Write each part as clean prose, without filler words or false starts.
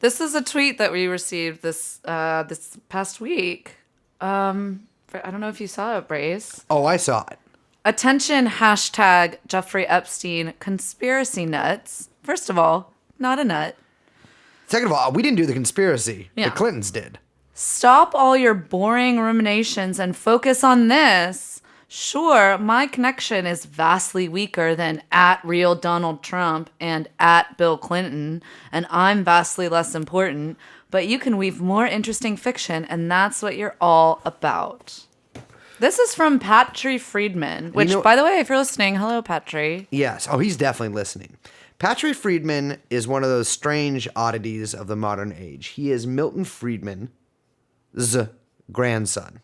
This is a tweet that we received this past week. I don't know if you saw it, Brace. Oh, I saw it. Attention, hashtag Jeffrey Epstein conspiracy nuts. First of all, not a nut. Second of all, we didn't do the conspiracy. Yeah. The Clintons did. Stop all your boring ruminations and focus on this. Sure, my connection is vastly weaker than at real Donald Trump and at Bill Clinton, and I'm vastly less important, but you can weave more interesting fiction, and that's what you're all about. This is from Patry Friedman, which, by the way, if you're listening, hello, Patry. Yes. Oh, he's definitely listening. Patry Friedman is one of those strange oddities of the modern age. He is Milton Friedman's grandson.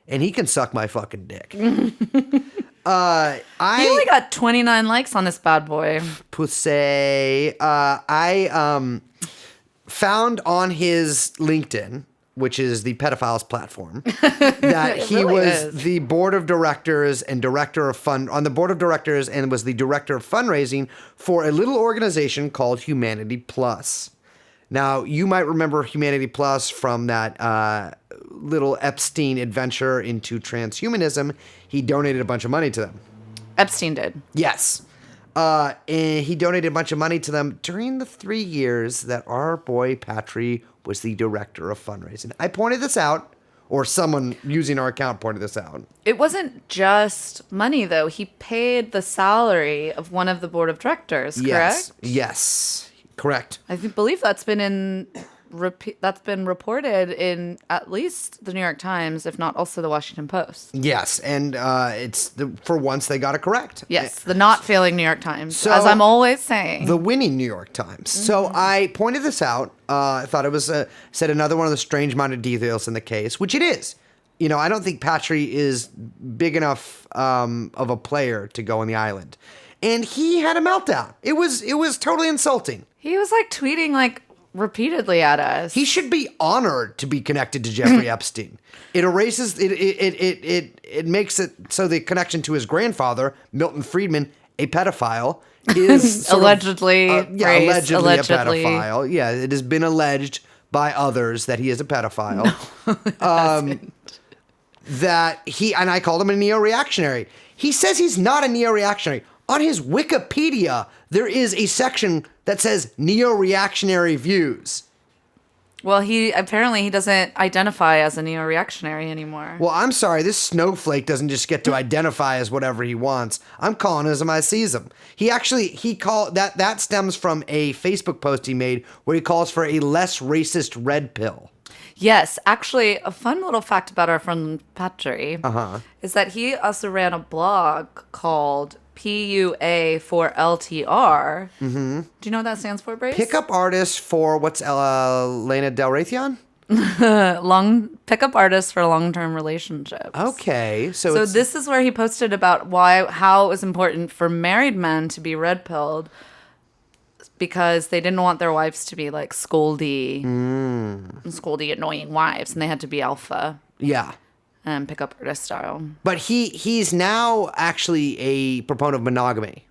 And he can suck my fucking dick. He only got 29 likes on this bad boy. Pussy. I found on his LinkedIn, which is the pedophiles platform, that he really was the board of directors and on the board of directors and was the director of fundraising for a little organization called Humanity Plus. Now, you might remember Humanity Plus from that little Epstein adventure into transhumanism. He donated a bunch of money to them. Epstein did. Yes. And he donated a bunch of money to them during the 3 years that our boy Patry was the director of fundraising. I pointed this out, or someone using our account pointed this out. It wasn't just money, though. He paid the salary of one of the board of directors, correct? Yes. Correct. I believe that's been reported in at least the New York Times, if not also the Washington Post. Yes, and for once they got it correct. Yes, the not failing New York Times, as I'm always saying. The winning New York Times. Mm-hmm. So I pointed this out. I thought it was said another one of the strange-minded details in the case, which it is. You know, I don't think Patry is big enough of a player to go on the island. And he had a meltdown. It was totally insulting. He was like tweeting like repeatedly at us. He should be honored to be connected to Jeffrey Epstein. It erases it makes it so the connection to his grandfather, Milton Friedman, a pedophile, is allegedly a pedophile. Yeah, it has been alleged by others that he is a pedophile. No, that he and I called him a neo-reactionary. He says he's not a neo-reactionary. On his Wikipedia, there is a section that says neo-reactionary views. Well, he doesn't identify as a neo-reactionary anymore. Well, I'm sorry, this snowflake doesn't just get to identify as whatever he wants. I'm calling as I sees him. He called that stems from a Facebook post he made where he calls for a less racist red pill. Yes, actually, a fun little fact about our friend Patry is that he also ran a blog called PUA for LTR. Mm-hmm. Do you know what that stands for, Brace? Pickup artist for what's Lana Del Raytheon? Pickup artist for long-term relationships. Okay, so this is where he posted about how it was important for married men to be red-pilled because they didn't want their wives to be like scoldy, annoying wives, and they had to be alpha. Yeah. And pickup artist style. But he's now actually a proponent of monogamy.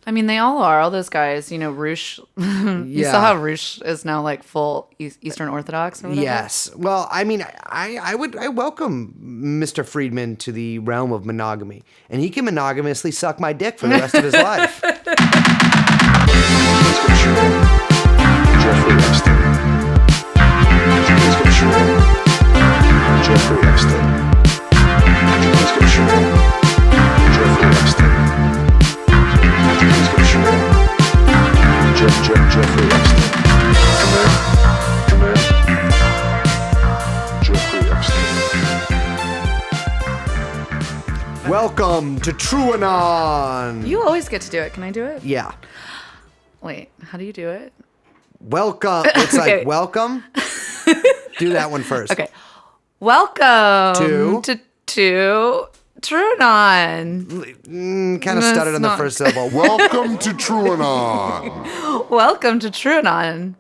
I mean, they all are. All those guys, you know, Roosh. You saw how Roosh is now like full Eastern Orthodox or whatever? Yes. Well, I mean, I welcome Mr. Friedman to the realm of monogamy. And he can monogamously suck my dick for the rest of his life. Jeffrey Epstein. Jeffrey Epstein. Jeffrey Epstein. Jeffrey Epstein. Come in. Jeffrey Epstein. Welcome to TrueAnon. You always get to do it. Can I do it? Yeah. Wait, how do you do it? Welcome. It's okay. Like, welcome. Do that one first. Okay. Welcome to TrueAnon. Kind of stuttered on the first syllable. Welcome to TrueAnon. Welcome to TrueAnon,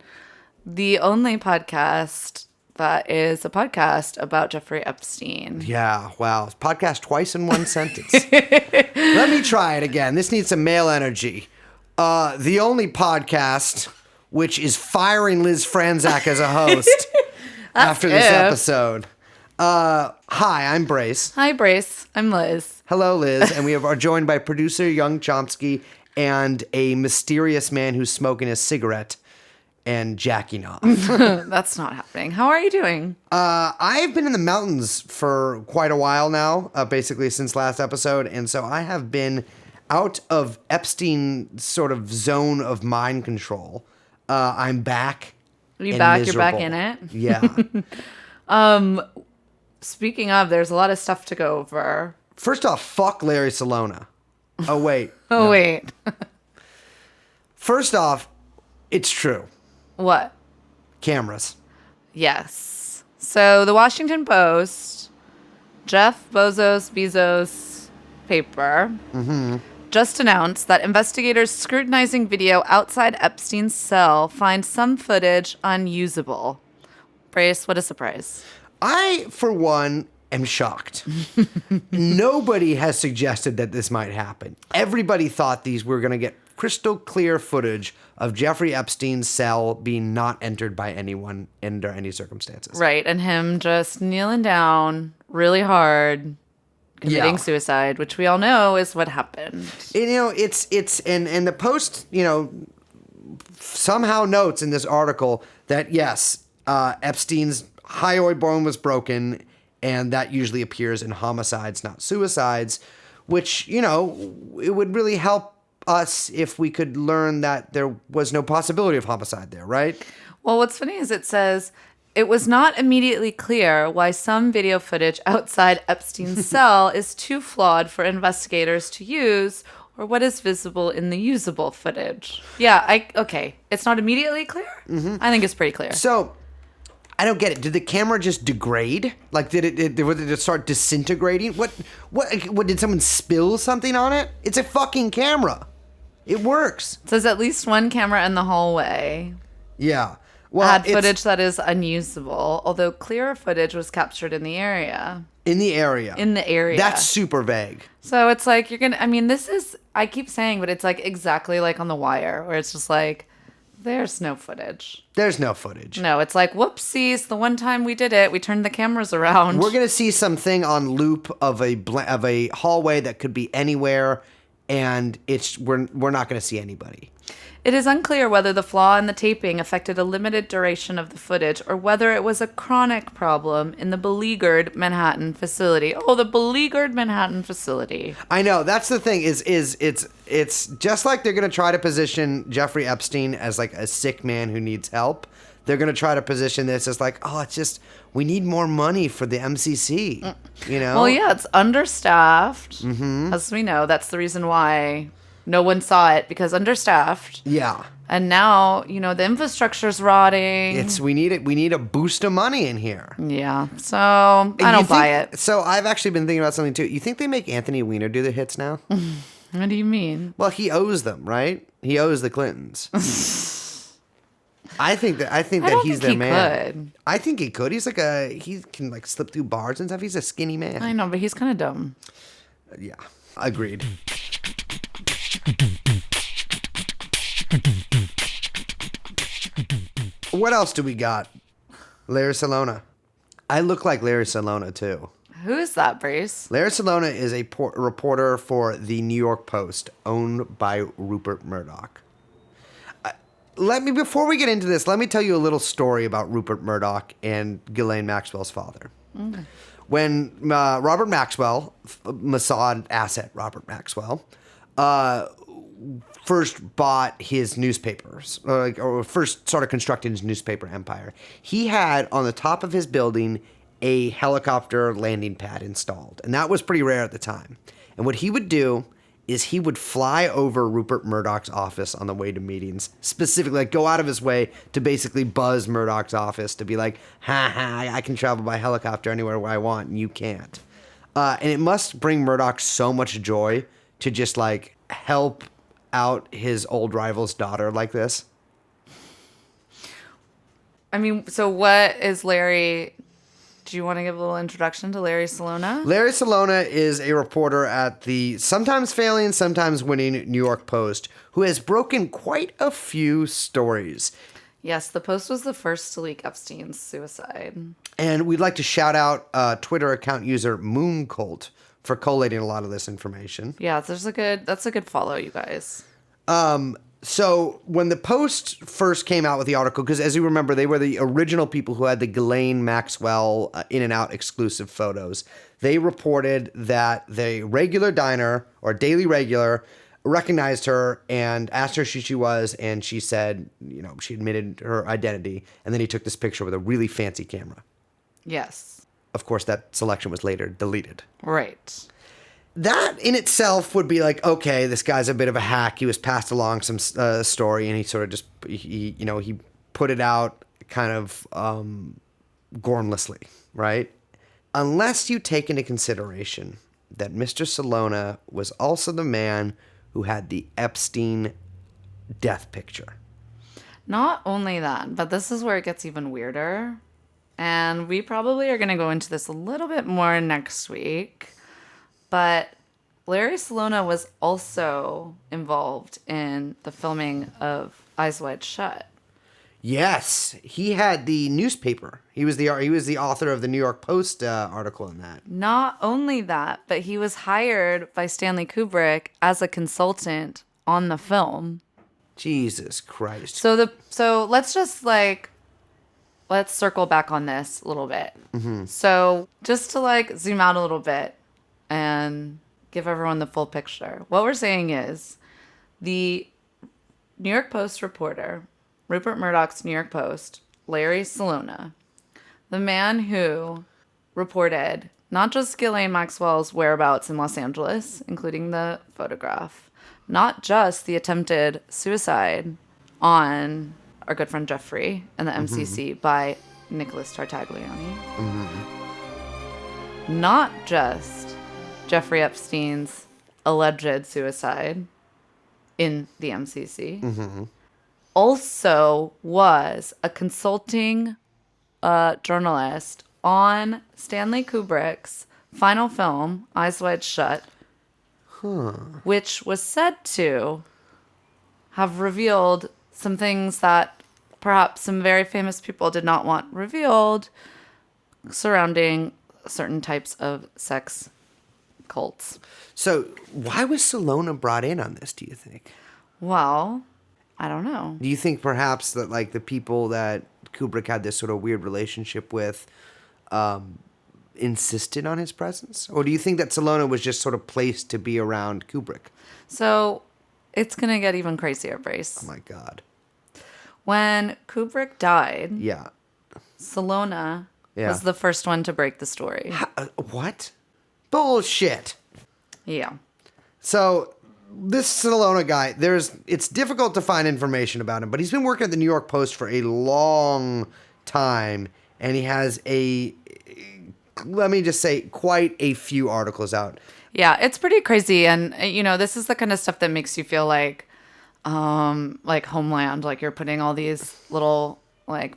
the only podcast that is a podcast about Jeffrey Epstein. Yeah, wow. Podcast twice in one sentence. Let me try it again. This needs some male energy. The only podcast which is firing Liz Franzak as a host after this episode. Hi, I'm Brace. Hi, Brace. I'm Liz. Hello, Liz. And we are joined by producer Young Chomsky and a mysterious man who's smoking a cigarette and jacking off. That's not happening. How are you doing? I've been in the mountains for quite a while now, basically since last episode. And so I have been out of Epstein sort of zone of mind control. I'm back. Are you back? Miserable. You're back in it? Yeah. Speaking of, there's a lot of stuff to go over. First off, fuck Larry Salona. Oh, wait. Wait. First off, it's true. What? Cameras. Yes. So the Washington Post, Jeff Bezos paper, just announced that investigators scrutinizing video outside Epstein's cell find some footage unusable. Brace, what a surprise. I, for one, am shocked. Nobody has suggested that this might happen. Everybody thought these were going to get crystal clear footage of Jeffrey Epstein's cell being not entered by anyone under any circumstances. Right, and him just kneeling down really hard, committing suicide, which we all know is what happened. It's and the Post, somehow notes in this article that yes, Epstein's hyoid bone was broken, and that usually appears in homicides, not suicides, which, it would really help us if we could learn that there was no possibility of homicide there, right? Well, what's funny is it says, it was not immediately clear why some video footage outside Epstein's cell is too flawed for investigators to use, or what is visible in the usable footage. Yeah, okay. It's not immediately clear? Mm-hmm. I think it's pretty clear. So, I don't get it. Did the camera just degrade? Like, did it start disintegrating? What, did someone spill something on it? It's a fucking camera. It works. It says at least one camera in the hallway. Yeah. Well, had footage that is unusable, although clearer footage was captured in the area. In the area. That's super vague. So it's like this is, I keep saying, but it's like exactly like on The Wire, where it's just like, there's no footage. There's no footage. No, it's like, whoopsies, the one time we did it, we turned the cameras around. We're going to see something on loop of a hallway that could be anywhere, and we're not going to see anybody. It is unclear whether the flaw in the taping affected a limited duration of the footage or whether it was a chronic problem in the beleaguered Manhattan facility. Oh, the beleaguered Manhattan facility. I know. That's the thing is it's just like they're going to try to position Jeffrey Epstein as like a sick man who needs help. They're going to try to position this as like, oh, it's just, we need more money for the MCC, Well, yeah, it's understaffed. Mm-hmm. As we know, that's the reason why no one saw it, because understaffed. Yeah. And now, the infrastructure's rotting. We need a boost of money in here. Yeah. So I don't buy it. So I've actually been thinking about something too. You think they make Anthony Weiner do the hits now? What do you mean? Well, he owes them, right? He owes the Clintons. I think that he's their man. Could. I think he could. He can like slip through bars and stuff. He's a skinny man. I know, but he's kind of dumb. Yeah. Agreed. What else do we got? Larry Salona. I look like Larry Salona, too. Who is that, Brace? Larry Salona is a reporter for the New York Post, owned by Rupert Murdoch. Before we get into this, let me tell you a little story about Rupert Murdoch and Ghislaine Maxwell's father. Okay. When Robert Maxwell, Mossad asset Robert Maxwell, first bought his newspapers, or first started constructing his newspaper empire, he had on the top of his building a helicopter landing pad installed. And that was pretty rare at the time. And what he would do is he would fly over Rupert Murdoch's office on the way to meetings, specifically, like go out of his way to basically buzz Murdoch's office to be like, I can travel by helicopter anywhere where I want, and you can't. And it must bring Murdoch so much joy to just like help out his old rival's daughter like this. I mean, so what is Larry do you want to give a little introduction to Larry Salona? Larry Salona is a reporter at the sometimes failing, sometimes winning New York Post, who has broken quite a few stories. Yes, the Post was the first to leak Epstein's suicide. And we'd like to shout out Twitter account user Mooncult for collating a lot of this information. Yeah, that's a good follow, you guys. So when the Post first came out with the article, because as you remember, they were the original people who had the Ghislaine Maxwell In and Out exclusive photos. They reported that the regular diner or daily regular recognized her and asked her who she was, and she said, she admitted her identity, and then he took this picture with a really fancy camera. Yes. Of course, that selection was later deleted. Right. That in itself would be like, okay, this guy's a bit of a hack. He was passed along some story, and he sort of just, he put it out kind of gormlessly, right? Unless you take into consideration that Mr. Salona was also the man who had the Epstein death picture. Not only that, but this is where it gets even weirder. And we probably are going to go into this a little bit more next week. But Larry Salona was also involved in the filming of Eyes Wide Shut. Yes, he had the newspaper. He was the author of the New York Post article in that. Not only that, but he was hired by Stanley Kubrick as a consultant on the film. Jesus Christ. So let's just let's circle back on this a little bit. Mm-hmm. So just to zoom out a little bit and give everyone the full picture. What we're saying is the New York Post reporter, Rupert Murdoch's New York Post, Larry Salona, the man who reported not just Ghislaine Maxwell's whereabouts in Los Angeles, including the photograph, not just the attempted suicide on our good friend Jeffrey and the MCC by Nicholas Tartaglione, not just Jeffrey Epstein's alleged suicide in the MCC, also was a consulting journalist on Stanley Kubrick's final film, Eyes Wide Shut, which was said to have revealed some things that perhaps some very famous people did not want revealed surrounding certain types of sex cults. So why was Salona brought in on this, do you think? Well, I don't know. Do you think perhaps that the people that Kubrick had this sort of weird relationship with insisted on his presence? Or do you think that Salona was just sort of placed to be around Kubrick? So it's going to get even crazier, Brace. Oh my God. When Kubrick died, Yeah. Salona was the first one to break the story. What? Bullshit. Yeah. So this Salona guy, it's difficult to find information about him, but he's been working at the New York Post for a long time, and he has let me just say, quite a few articles out. Yeah, it's pretty crazy, and this is the kind of stuff that makes you feel like Homeland, like you're putting all these little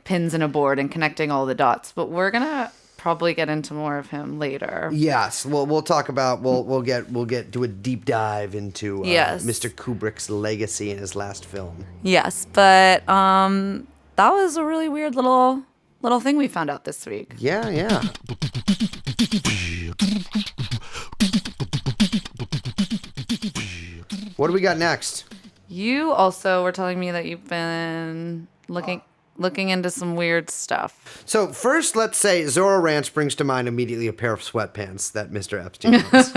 pins in a board and connecting all the dots. But we're gonna probably get into more of him later. Yes, we'll talk about we'll get to a deep dive into Mr. Kubrick's legacy in his last film. Yes, but that was a really weird little thing we found out this week. Yeah. What do we got next? You also were telling me that you've been looking into some weird stuff. So first, let's say Zorro Ranch brings to mind immediately a pair of sweatpants that Mr. Epstein owns.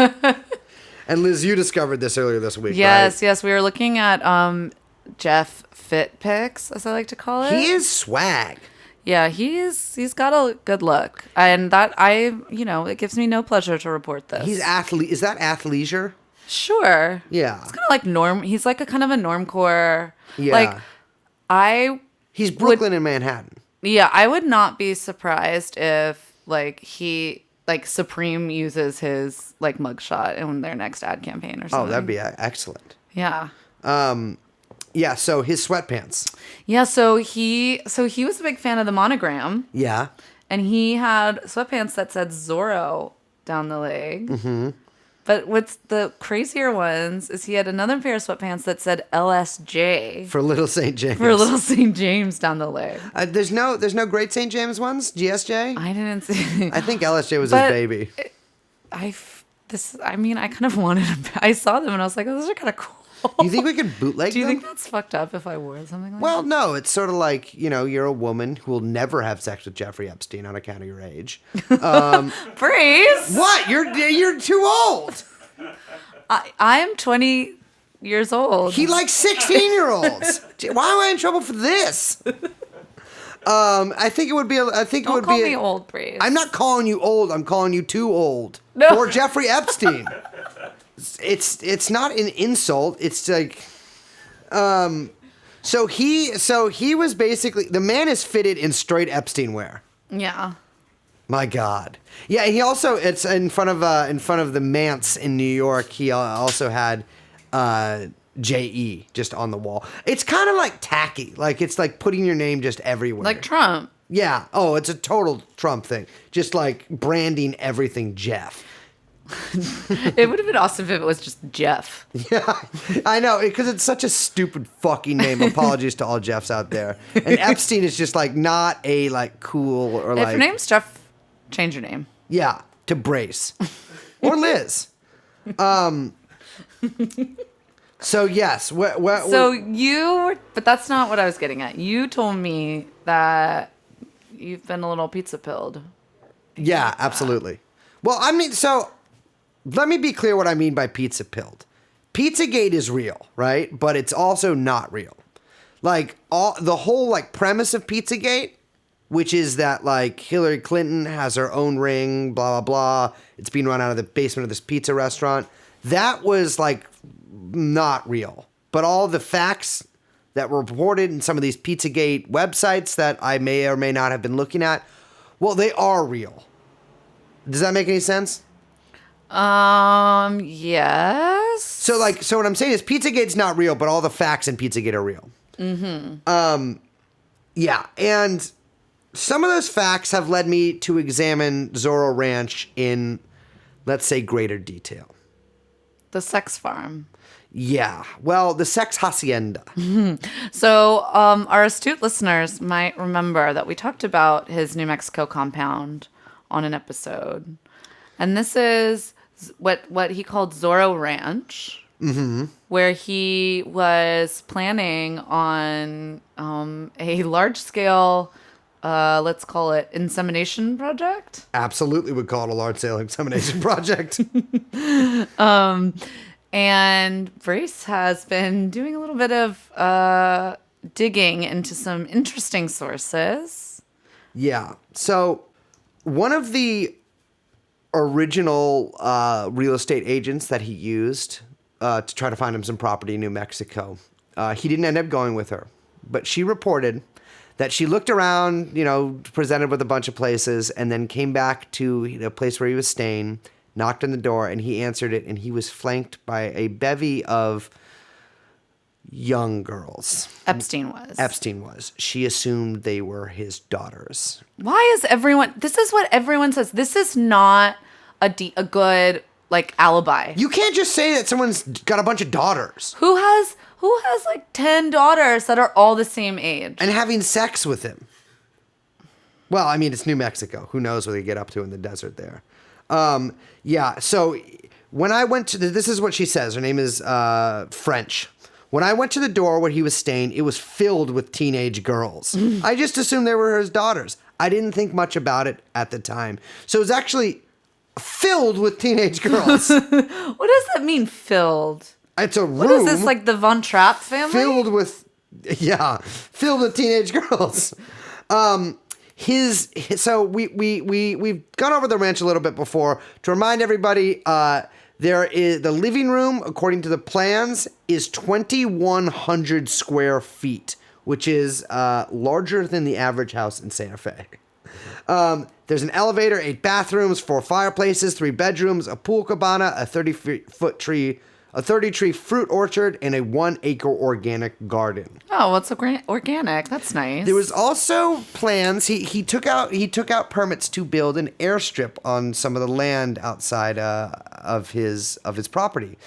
And Liz, you discovered this earlier this week, yes, right? Yes, we were looking at Jeff Fit Pics, as I like to call it. He is swag. Yeah, he's got a good look, and that it gives me no pleasure to report this. He's athlete. Is that athleisure? Sure. Yeah. It's kind of like norm. He's like a kind of a normcore. Yeah. He's Brooklyn and Manhattan. Yeah, I would not be surprised if he Supreme uses his mugshot in their next ad campaign or something. Oh, that'd be excellent. Yeah. Yeah, so his sweatpants. Yeah, so he was a big fan of the monogram. Yeah. And he had sweatpants that said Zorro down the leg. Mm-hmm. But what's the crazier ones is he had another pair of sweatpants that said LSJ. For Little St. James. For Little St. James down the leg. There's no Great St. James ones? GSJ? I didn't see. I think LSJ was his baby. I kind of wanted them. I saw them and I was like, oh, those are kind of cool. You think we could bootleg them? Do you think that's fucked up if I wore something like that? Well, no. It's sort of like, you're a woman who will never have sex with Jeffrey Epstein on account of your age. Breeze! What? You're too old. I am 20 years old. He likes 16-year-olds. Why am I in trouble for this? I think it would be. Don't call me old, Breeze. I'm not calling you old. I'm calling you too old. No. For Jeffrey Epstein. It's not an insult. It's like, so he was basically, the man is fitted in straight Epstein wear. Yeah. My God. Yeah. He also, it's in front of the manse in New York. He also had, J.E. just on the wall. It's kind of like tacky. Like it's like putting your name just everywhere. Like Trump. Yeah. Oh, it's a total Trump thing. Just like branding everything Jeff. It would have been awesome if it was just Jeff. Yeah, I know, because it's such a stupid fucking name. Apologies to all Jeffs out there. And Epstein is just like not a like cool or like. If your name's Jeff, change your name. Yeah, to Brace or Liz. So yes, but that's not what I was getting at. You told me that you've been a little pizza pilled. Yeah, absolutely. Well, I mean, so let me be clear what I mean by pizza pilled. Pizzagate is real, right? But it's also not real. Like the whole like premise of Pizzagate, which is that like Hillary Clinton has her own ring, blah, blah, blah. It's being run out of the basement of this pizza restaurant. That was like not real. But all the facts that were reported in some of these Pizzagate websites that I may or may not have been looking at, well, they are real. Does that make any sense? Yes. So what I'm saying is Pizzagate's not real, but all the facts in Pizzagate are real. Mm-hmm. Yeah, and some of those facts have led me to examine Zorro Ranch in, let's say, greater detail. The sex farm. Yeah, well, the sex hacienda. So our astute listeners might remember that we talked about his New Mexico compound on an episode. And this is what he called Zorro Ranch, where he was planning on a large-scale, let's call it, insemination project. Absolutely would call it a large-scale insemination project. And Brace has been doing a little bit of digging into some interesting sources. Yeah, so one of the original real estate agents that he used to try to find him some property in New Mexico, he didn't end up going with her. But she reported that she looked around, presented with a bunch of places, and then came back to the place where he was staying, knocked on the door, and he answered it, and he was flanked by a bevy of young girls. Epstein was. She assumed they were his daughters. Why is everyone... This is what everyone says. This is not a good, like, alibi. You can't just say that someone's got a bunch of daughters. Who has like 10 daughters that are all the same age? And having sex with him. Well, I mean, it's New Mexico. Who knows what they get up to in the desert there. Yeah, so when I went to this is what she says. Her name is French. When I went to the door where he was staying, it was filled with teenage girls. I just assumed they were his daughters. I didn't think much about it at the time. So it was actually filled with teenage girls. What does that mean, filled? It's a room. What is this, like the Von Trapp family? Filled with teenage girls. So we've gone over the ranch a little bit before. To remind everybody, there is the living room, according to the plans, is 2,100 square feet, which is larger than the average house in Santa Fe. There's an elevator, 8 bathrooms, 4 fireplaces, 3 bedrooms, a pool cabana, a 30-foot tree a 30-tree fruit orchard, and a 1-acre organic garden. Oh, what's organic? That's nice. There was also plans. He took out permits to build an airstrip on some of the land outside of his property.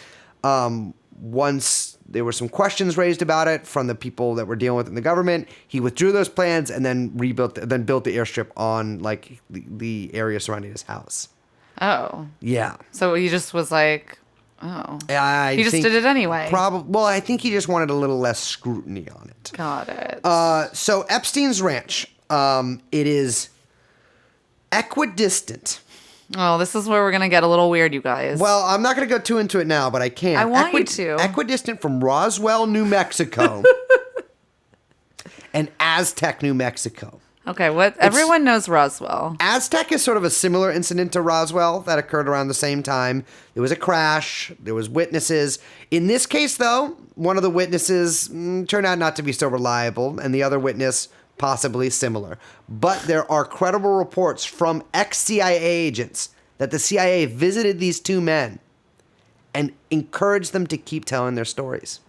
Once there were some questions raised about it from the people that were dealing with it in the government, he withdrew those plans and then built the airstrip on like the area surrounding his house. Oh. Yeah. So he just was like, oh. He just did it anyway. Well, I think he just wanted a little less scrutiny on it. Got it. So Epstein's ranch, it is equidistant. Oh, this is where we're going to get a little weird, you guys. Well, I'm not going to go too into it now, but I can. I want you to. Equidistant from Roswell, New Mexico, and Aztec, New Mexico. Okay, everyone knows Roswell. Aztec is sort of a similar incident to Roswell that occurred around the same time. There was a crash. There was witnesses. In this case, though, one of the witnesses turned out not to be so reliable, and the other witness possibly similar. But there are credible reports from ex-CIA agents that the CIA visited these two men and encouraged them to keep telling their stories.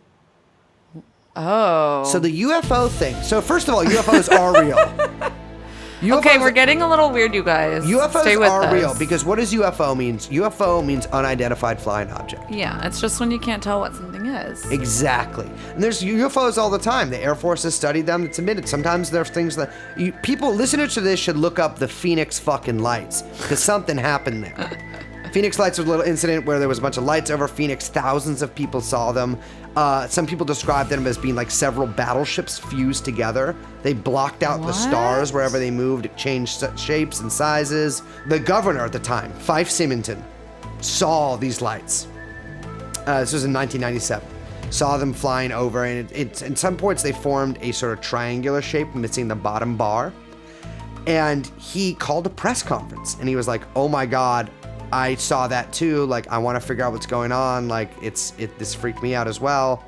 Oh. So the UFO thing. So first of all, UFOs are real. Okay, we're getting a little weird, you guys. UFOs Stay with are us. real because what does UFO means? UFO means unidentified flying object. Yeah, it's just when you can't tell what something is. Exactly. And there's UFOs all the time. The Air Force has studied them. It's admitted. Sometimes there's things that listeners to this should look up the Phoenix fucking lights because something happened there. Phoenix lights was a little incident where there was a bunch of lights over Phoenix. Thousands of people saw them. Some people described them as being like several battleships fused together. They blocked out the stars wherever they moved. It changed shapes and sizes. The governor at the time, Fife Symington, saw these lights. This was in 1997. Saw them flying over, and at some points they formed a sort of triangular shape missing the bottom bar. And he called a press conference, and he was like, "Oh my God, I saw that too. Like, I want to figure out what's going on. Like, this freaked me out as well."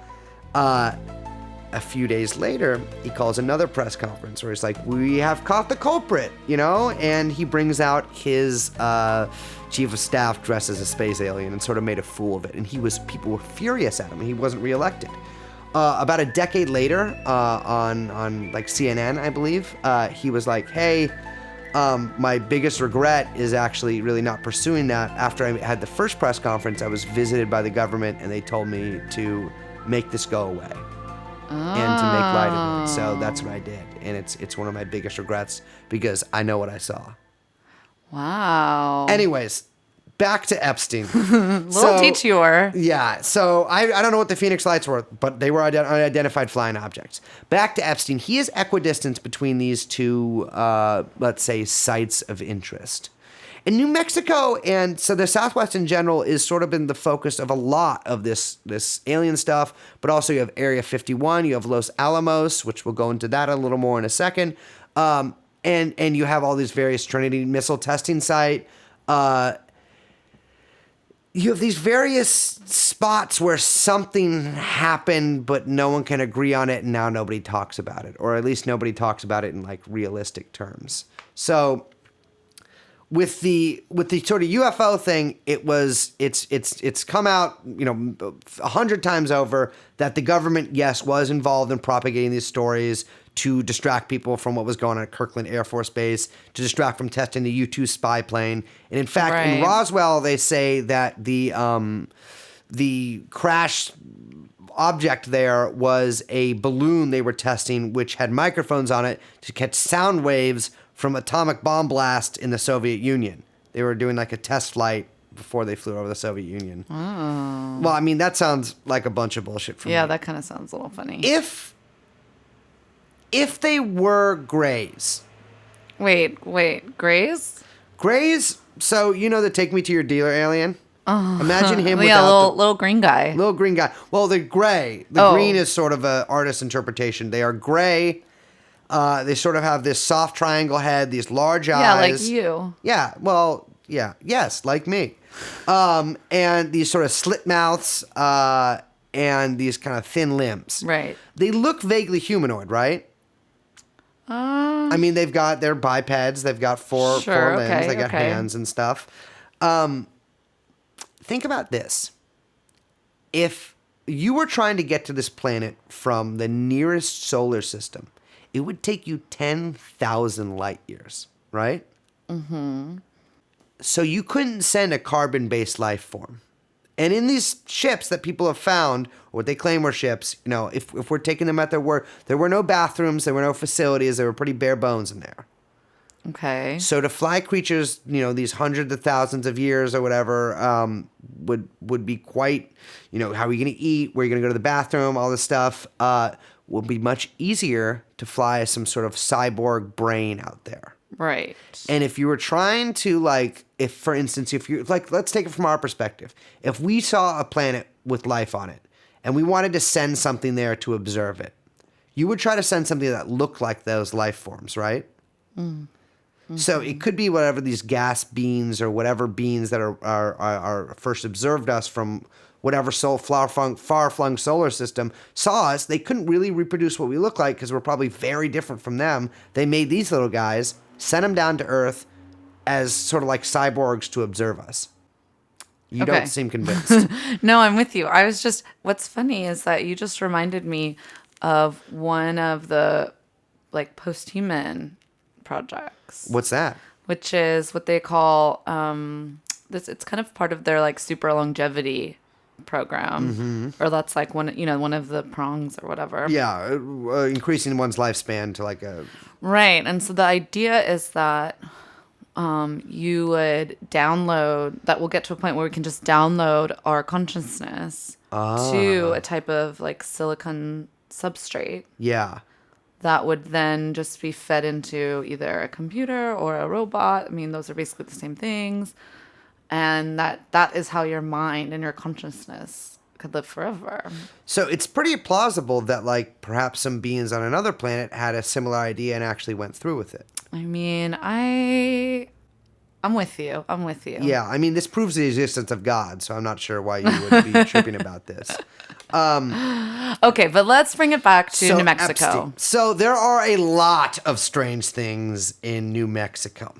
A few days later, he calls another press conference where he's like, "We have caught the culprit," and he brings out his chief of staff dressed as a space alien and sort of made a fool of it. And people were furious at him, and he wasn't reelected. About a decade later, on like CNN, I believe, he was like, "Hey, my biggest regret is actually really not pursuing that. After I had the first press conference, I was visited by the government, and they told me to make this go away and to make light of it. So that's what I did, and it's one of my biggest regrets because I know what I saw." Wow. Anyways, back to Epstein. Little detour. Yeah, so I don't know what the Phoenix lights were, but they were unidentified flying objects. Back to Epstein. He is equidistant between these two, let's say, sites of interest. In New Mexico, and so the Southwest in general, is sort of been the focus of a lot of this alien stuff, but also you have Area 51, you have Los Alamos, which we'll go into that a little more in a second, and you have all these various Trinity missile testing site. You have these various spots where something happened, but no one can agree on it, and now nobody talks about it, or at least nobody talks about it in like realistic terms. So with the sort of UFO thing, it's come out 100 times over that the government, yes, was involved in propagating these stories to distract people from what was going on at Kirkland Air Force Base, to distract from testing the U-2 spy plane. And in fact, in Roswell, they say that the crash object there was a balloon they were testing, which had microphones on it to catch sound waves from atomic bomb blast in the Soviet Union. They were doing like a test flight before they flew over the Soviet Union. Oh. Well, I mean, that sounds like a bunch of bullshit for me. Yeah, that kind of sounds a little funny. If they were Greys. Wait, Greys? Greys, so you know the Take Me to Your Dealer alien? Imagine him without little green guy. Little green guy. Well, they're gray. The green is sort of an artist's interpretation. They are gray. They sort of have this soft triangle head, these large eyes. Yeah, like you. Yeah, well, yeah. Yes, like me. And these sort of slit mouths and these kind of thin limbs. Right. They look vaguely humanoid, right? I mean, they're bipeds. They've got four limbs. They got hands and stuff. Think about this. if you were trying to get to this planet from the nearest solar system, it would take you 10,000 light years, right? Mm-hmm. So you couldn't send a carbon-based life form. And in these ships that people have found, or what they claim were ships, if we're taking them at their word, there were no bathrooms, there were no facilities, there were pretty bare bones in there. Okay. So to fly creatures, these hundreds of thousands of years or whatever, would be quite, how are you going to eat? Where are you going to go to the bathroom? All this stuff will be much easier to fly some sort of cyborg brain out there. Right. And if you were trying to, for instance, let's take it from our perspective. If we saw a planet with life on it and we wanted to send something there to observe it, you would try to send something that looked like those life forms, right? Mm. Mm-hmm. So it could be whatever these gas beings or whatever beings that are first observed us from whatever far-flung solar system saw us. They couldn't really reproduce what we look like because we're probably very different from them. They made these little guys, sent them down to Earth as sort of like cyborgs to observe us. You don't seem convinced. No, I'm with you. What's funny is that you just reminded me of one of the post-human projects. What's that? Which is what they call it's kind of part of their super longevity program, or that's one of the prongs or whatever. Yeah, increasing one's lifespan to a right. And so the idea is that you would download that. We'll get to a point where we can just download our consciousness to a type of silicon substrate. Yeah. That would then just be fed into either a computer or a robot. I mean, those are basically the same things. And that is how your mind and your consciousness could live forever. So it's pretty plausible that perhaps some beings on another planet had a similar idea and actually went through with it. I mean, I'm with you. Yeah, I mean, this proves the existence of God, so I'm not sure why you would be tripping about this. Okay, but let's bring it back to New Mexico. Epstein. So there are a lot of strange things in New Mexico.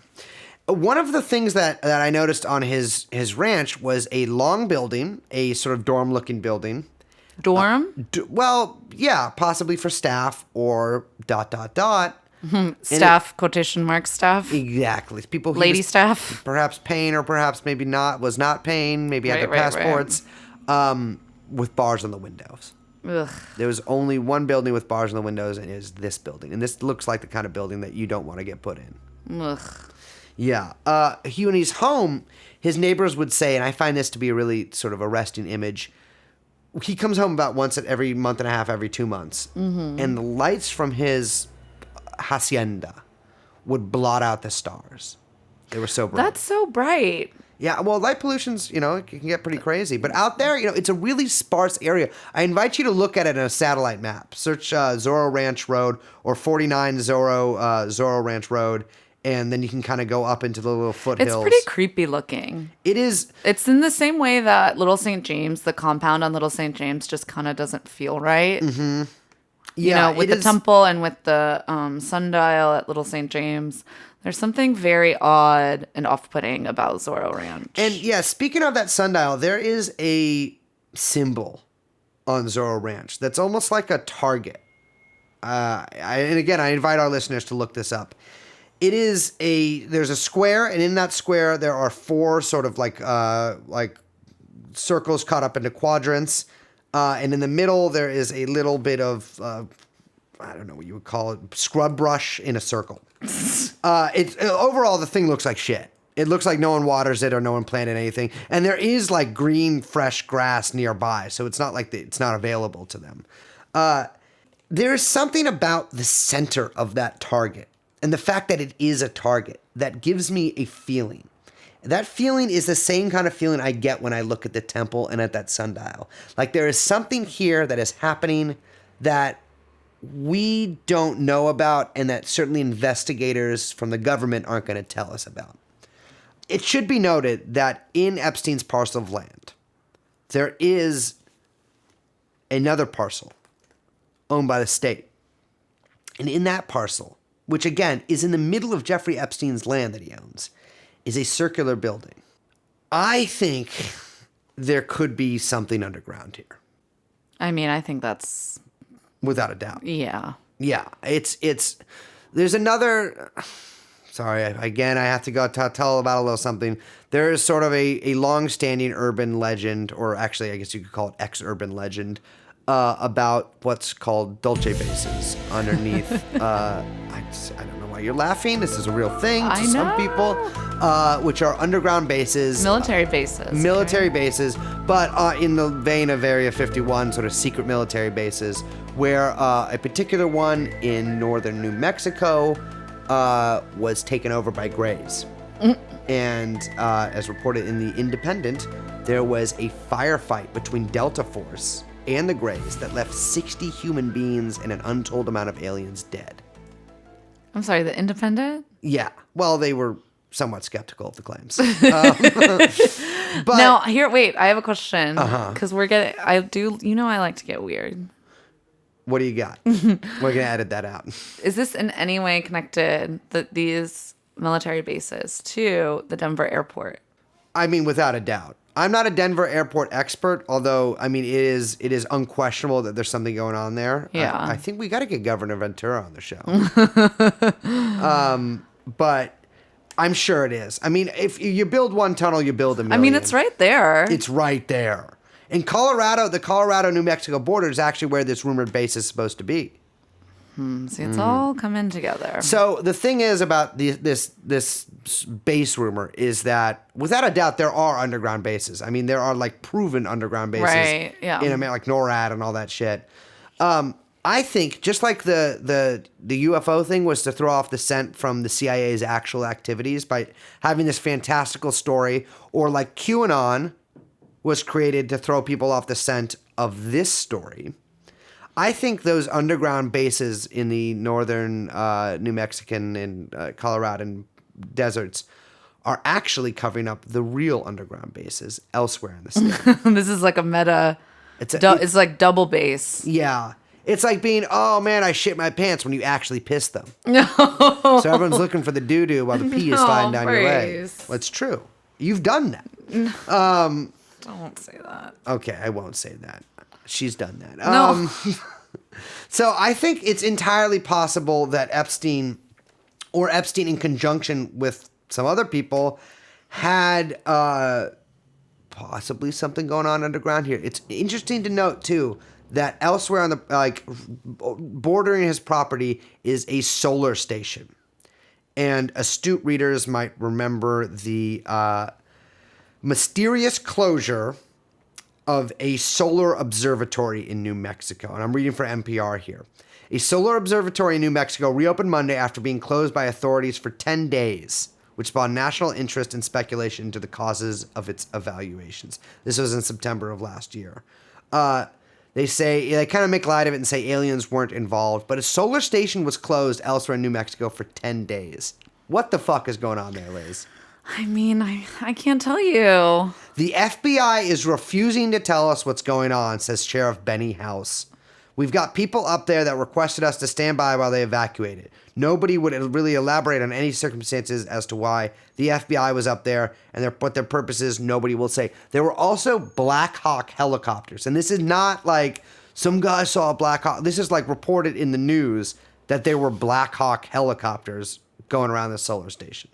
One of the things that I noticed on his ranch was a long building, a sort of dorm-looking building. Dorm? Well, yeah, possibly for staff or ... Staff, quotation marks staff. Exactly. People lady staff. Perhaps paying or perhaps maybe not, was not paying, maybe had their passports, with bars on the windows. Ugh. There was only one building with bars on the windows, and it is this building. And this looks like the kind of building that you don't want to get put in. Ugh. Yeah. When he's home, his neighbors would say, and I find this to be a really sort of arresting image, he comes home about once every month and a half, every 2 months. Mm-hmm. And the lights from his hacienda would blot out the stars. They were so bright. That's so bright. Yeah, well, light pollution's, it can get pretty crazy. But out there, it's a really sparse area. I invite you to look at it on a satellite map. Search Zorro Ranch Road or 49 Zorro Ranch Road, and then you can kind of go up into the little foothills. It's pretty creepy looking. It is. It's in the same way that Little St. James, the compound on Little St. James, just kind of doesn't feel right. Mm-hmm. Yeah, with the temple and with the sundial at Little St. James. There's something very odd and off-putting about Zorro Ranch. And yeah, speaking of that sundial, there is a symbol on Zorro Ranch that's almost like a target. And again, I invite our listeners to look this up. There's a square, and in that square there are 4 sort of like circles cut up into quadrants. And in the middle there is a little bit of, I don't know what you would call it, scrub brush in a circle. Overall, the thing looks like shit. It looks like no one waters it or no one planted anything. And there is green, fresh grass nearby, so it's not like it's not available to them. There's something about the center of that target and the fact that it is a target that gives me a feeling. That feeling is the same kind of feeling I get when I look at the temple and at that sundial. There is something here that is happening that we don't know about and that certainly investigators from the government aren't going to tell us about. It should be noted that in Epstein's parcel of land, there is another parcel owned by the state. And in that parcel, which again is in the middle of Jeffrey Epstein's land that he owns, is a circular building. I think there could be something underground here. I mean, I think that's... Without a doubt. Yeah. Yeah. There's another... Sorry, again, I have to go tell about a little something. There is sort of a long-standing urban legend, or actually, I guess you could call it ex-urban legend, about what's called dulce bases underneath. I don't know why you're laughing. This is a real thing to some people, which are underground bases. Military bases. Military bases, but in the vein of Area 51, sort of secret military bases, where a particular one in northern New Mexico was taken over by Greys. And as reported in The Independent, there was a firefight between Delta Force and the Greys that left 60 human beings and an untold amount of aliens dead. I'm sorry, The Independent? Yeah. Well, they were somewhat skeptical of the claims. But Now, wait, I have a question. Because I like to get weird. what do you got? We're going to edit that out. Is this in any way connected, these military bases, to the Denver airport? I mean, without a doubt. I'm not a Denver airport expert, although, I mean, it is unquestionable that there's something going on there. Yeah. I think we got to get Governor Ventura on the show. But I'm sure it is. I mean, if you build one tunnel, you build a million. I mean, it's right there. It's right there. In Colorado, the Colorado-New Mexico border is actually where this rumored base is supposed to be. See, it's all coming together. So the thing is about this base rumor is that, without a doubt, there are underground bases. I mean, there are like proven underground bases, Right, yeah. in America, like NORAD and all that shit. I think just like the UFO thing was to throw off the scent from the CIA's actual activities by having this fantastical story, or like QAnon was created to throw people off the scent of this story. I think those underground bases in the northern New Mexican and Coloradan deserts are actually covering up the real underground bases elsewhere in the state. This is like a meta. It's like double base. Yeah. It's like being, oh man, I shit my pants when you actually piss them. No. So everyone's looking for the doo-doo while the pee is sliding down your leg. Well, it's true. You've done that. Don't say that. Okay, I won't say that. She's done that. No. So I think it's entirely possible that Epstein, or Epstein in conjunction with some other people, had possibly something going on underground here. It's interesting to note too that elsewhere on the bordering his property is a solar station, and astute readers might remember the mysterious closure of a solar observatory in New Mexico. And I'm reading for NPR here. A solar observatory in New Mexico reopened Monday after being closed by authorities for 10 days, which spawned national interest and speculation into the causes of its evaluations. This was in September of last year. They kind of make light of it and say aliens weren't involved, but a solar station was closed elsewhere in New Mexico for 10 days. What the fuck is going on there, Liz? I mean, I can't tell you. The FBI is refusing to tell us what's going on, says Sheriff Benny House. We've got people up there that requested us to stand by while they evacuated. Nobody would really elaborate on any circumstances as to why the FBI was up there and what their purpose is. Nobody will say. There were also Black Hawk helicopters. And this is not like some guy saw a Black Hawk. This is like reported in the news that there were Black Hawk helicopters going around the solar station.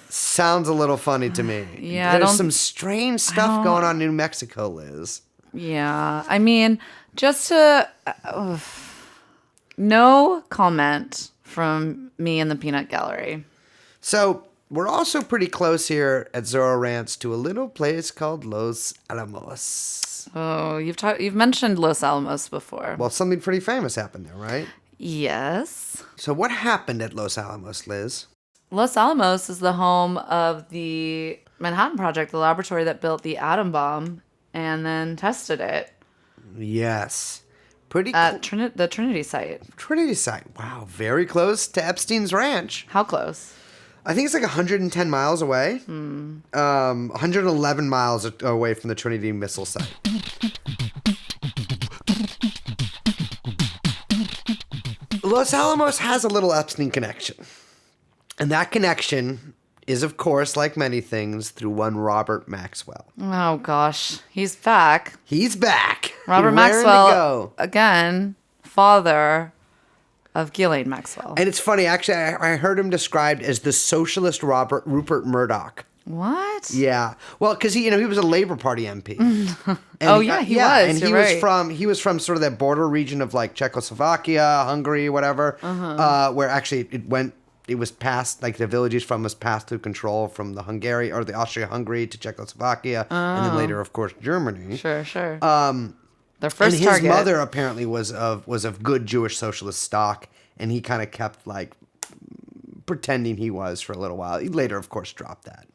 Sounds a little funny to me. Yeah, There's some strange stuff going on in New Mexico, Liz. Yeah, I mean, just to... no comment from me in the peanut gallery. So, we're also pretty close here at Zorro Ranch to a little place called Los Alamos. Oh, you've mentioned Los Alamos before. Well, something pretty famous happened there, right? Yes. So what happened at Los Alamos, Liz? Los Alamos is the home of the Manhattan Project, the laboratory that built the atom bomb and then tested it. Yes. Pretty at the Trinity site. Trinity site. Wow, very close to Epstein's ranch. How close? I think it's like 110 miles away. 111 miles away from the Trinity missile site. Los Alamos has a little Epstein connection. And that connection is, of course, like many things, through one Robert Maxwell. Oh, gosh. He's back. He's back. Robert Raring to Maxwell, go. again, father of Ghislaine Maxwell. And it's funny, actually, I heard him described as the socialist Rupert Murdoch. What? Yeah. Well, because he was a Labor Party MP. And he was. And You're right. he was from sort of that border region of like Czechoslovakia, Hungary, whatever, where actually it was passed, like the village he's from was passed through control from the Austria-Hungary to Czechoslovakia, and then later, of course, Germany. Sure. Their first and his target. mother apparently was of good Jewish socialist stock, and he kind of kept like pretending he was for a little while. He later, of course, dropped that.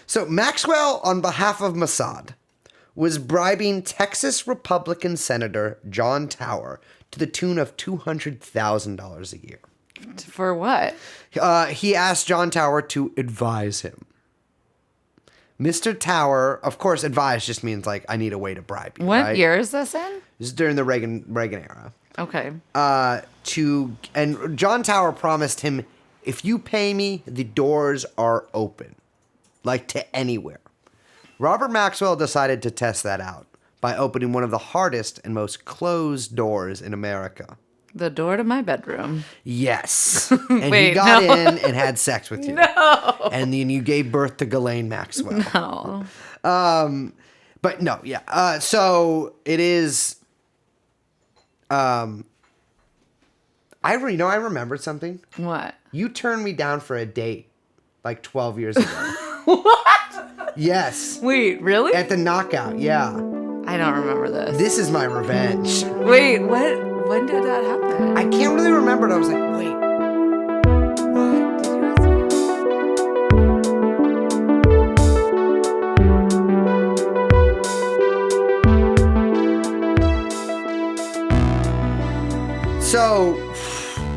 So Maxwell, on behalf of Mossad, was bribing Texas Republican Senator John Tower to the tune of $200,000 a year. For what? He asked John Tower to advise him. Mr. Tower, of course, advise just means like, I need a way to bribe you. What right? year is this in? This is during the Reagan era. Okay. And John Tower promised him, if you pay me, the doors are open, like to anywhere. Robert Maxwell decided to test that out by opening one of the hardest and most closed doors in America. The door to my bedroom. Yes. And Wait, he got no. in and had sex with you. No. And then you gave birth to Ghislaine Maxwell. No. But no, yeah. So it is. I remembered something. What? You turned me down for a date like 12 years ago. What? Yes. Wait, really? At the Knockout, yeah. I don't remember this. This is my revenge. Wait, what? When did that happen? I can't really remember it. I was like, wait. What? Did you ask me? So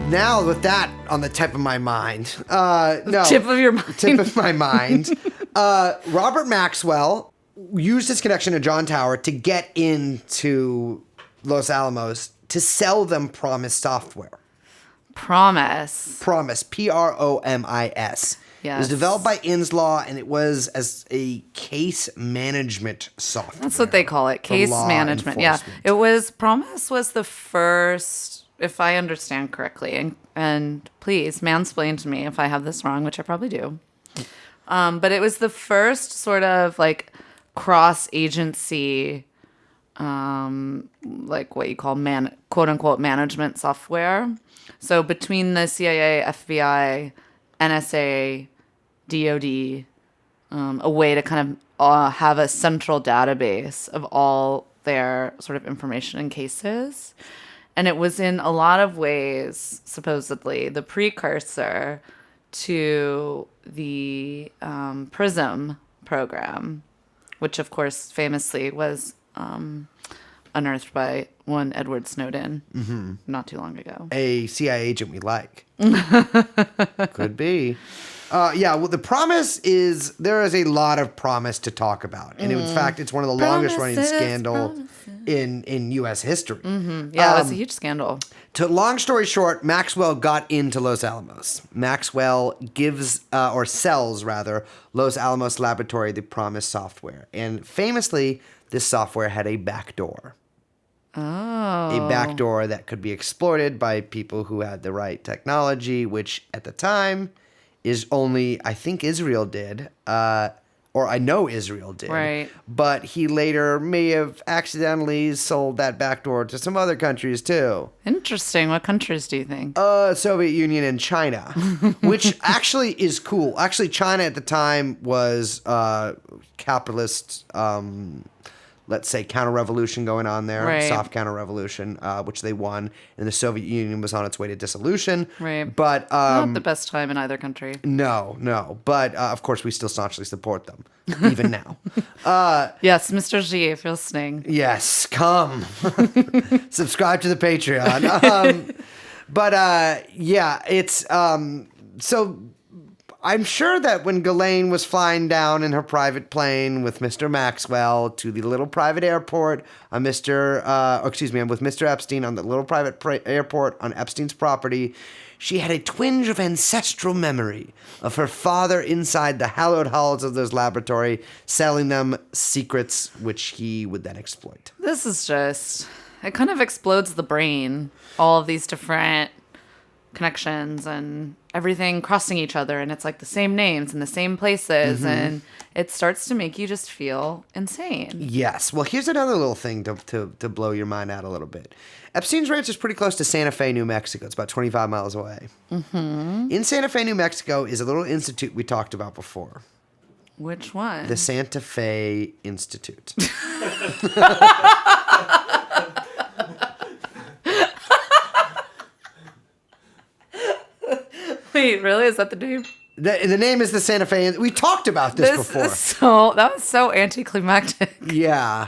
now with that on the tip of my mind, Tip of your mind. Tip of my mind. Robert Maxwell used his connection to John Tower to get into Los Alamos to sell them Promise software. Promise. Promise, Promis. Yes. It was developed by Inslaw, and it was as a case management software. That's what they call it, case law management. Yeah, enforcement. Promise was the first, if I understand correctly, and please mansplain to me if I have this wrong, which I probably do. But it was the first sort of like cross-agency, like what you call quote unquote management software. So between the CIA, FBI, NSA, DOD, a way to kind of have a central database of all their sort of information and cases. And it was in a lot of ways, supposedly, the precursor to the PRISM program, which, of course, famously was unearthed by one Edward Snowden not too long ago. A CIA agent we like. Could be. Well, the Promise is, there is a lot of Promise to talk about. And in fact, it's one of the longest running scandal in U.S. history. Yeah, it was a huge scandal. To long story short, Maxwell got into Los Alamos. Maxwell sells Los Alamos Laboratory the Promise software. And famously, this software had a backdoor. Oh. A backdoor that could be exploited by people who had the right technology, which at the time is only, I think Israel did, or I know Israel did. Right. But he later may have accidentally sold that backdoor to some other countries too. Interesting. What countries do you think? Soviet Union and China, which actually is cool. Actually, China at the time was capitalist, let's say, counter-revolution going on there, Right. soft counter-revolution, which they won, and the Soviet Union was on its way to dissolution. Right. But Not the best time in either country. no. But of course, we still staunchly support them, even now. Yes, Mr. G, if you're listening. Yes, come. Subscribe to the Patreon. It's so I'm sure that when Ghislaine was flying down in her private plane with Mr. Maxwell to the little private airport with Mr. Epstein on the little private airport on Epstein's property, she had a twinge of ancestral memory of her father inside the hallowed halls of this laboratory, selling them secrets which he would then exploit. This is just, it kind of explodes the brain. All of these different connections and everything crossing each other. And it's like the same names in the same places. And it starts to make you just feel insane. Yes. Well, here's another little thing to blow your mind out a little bit. Epstein's Ranch is pretty close to Santa Fe, New Mexico. It's about 25 miles away. In Santa Fe, New Mexico is a little institute we talked about before. Which one? The Santa Fe Institute. Wait, really? Is that the name? The name is the Santa Fe. We talked about this before. That was so anticlimactic. Yeah.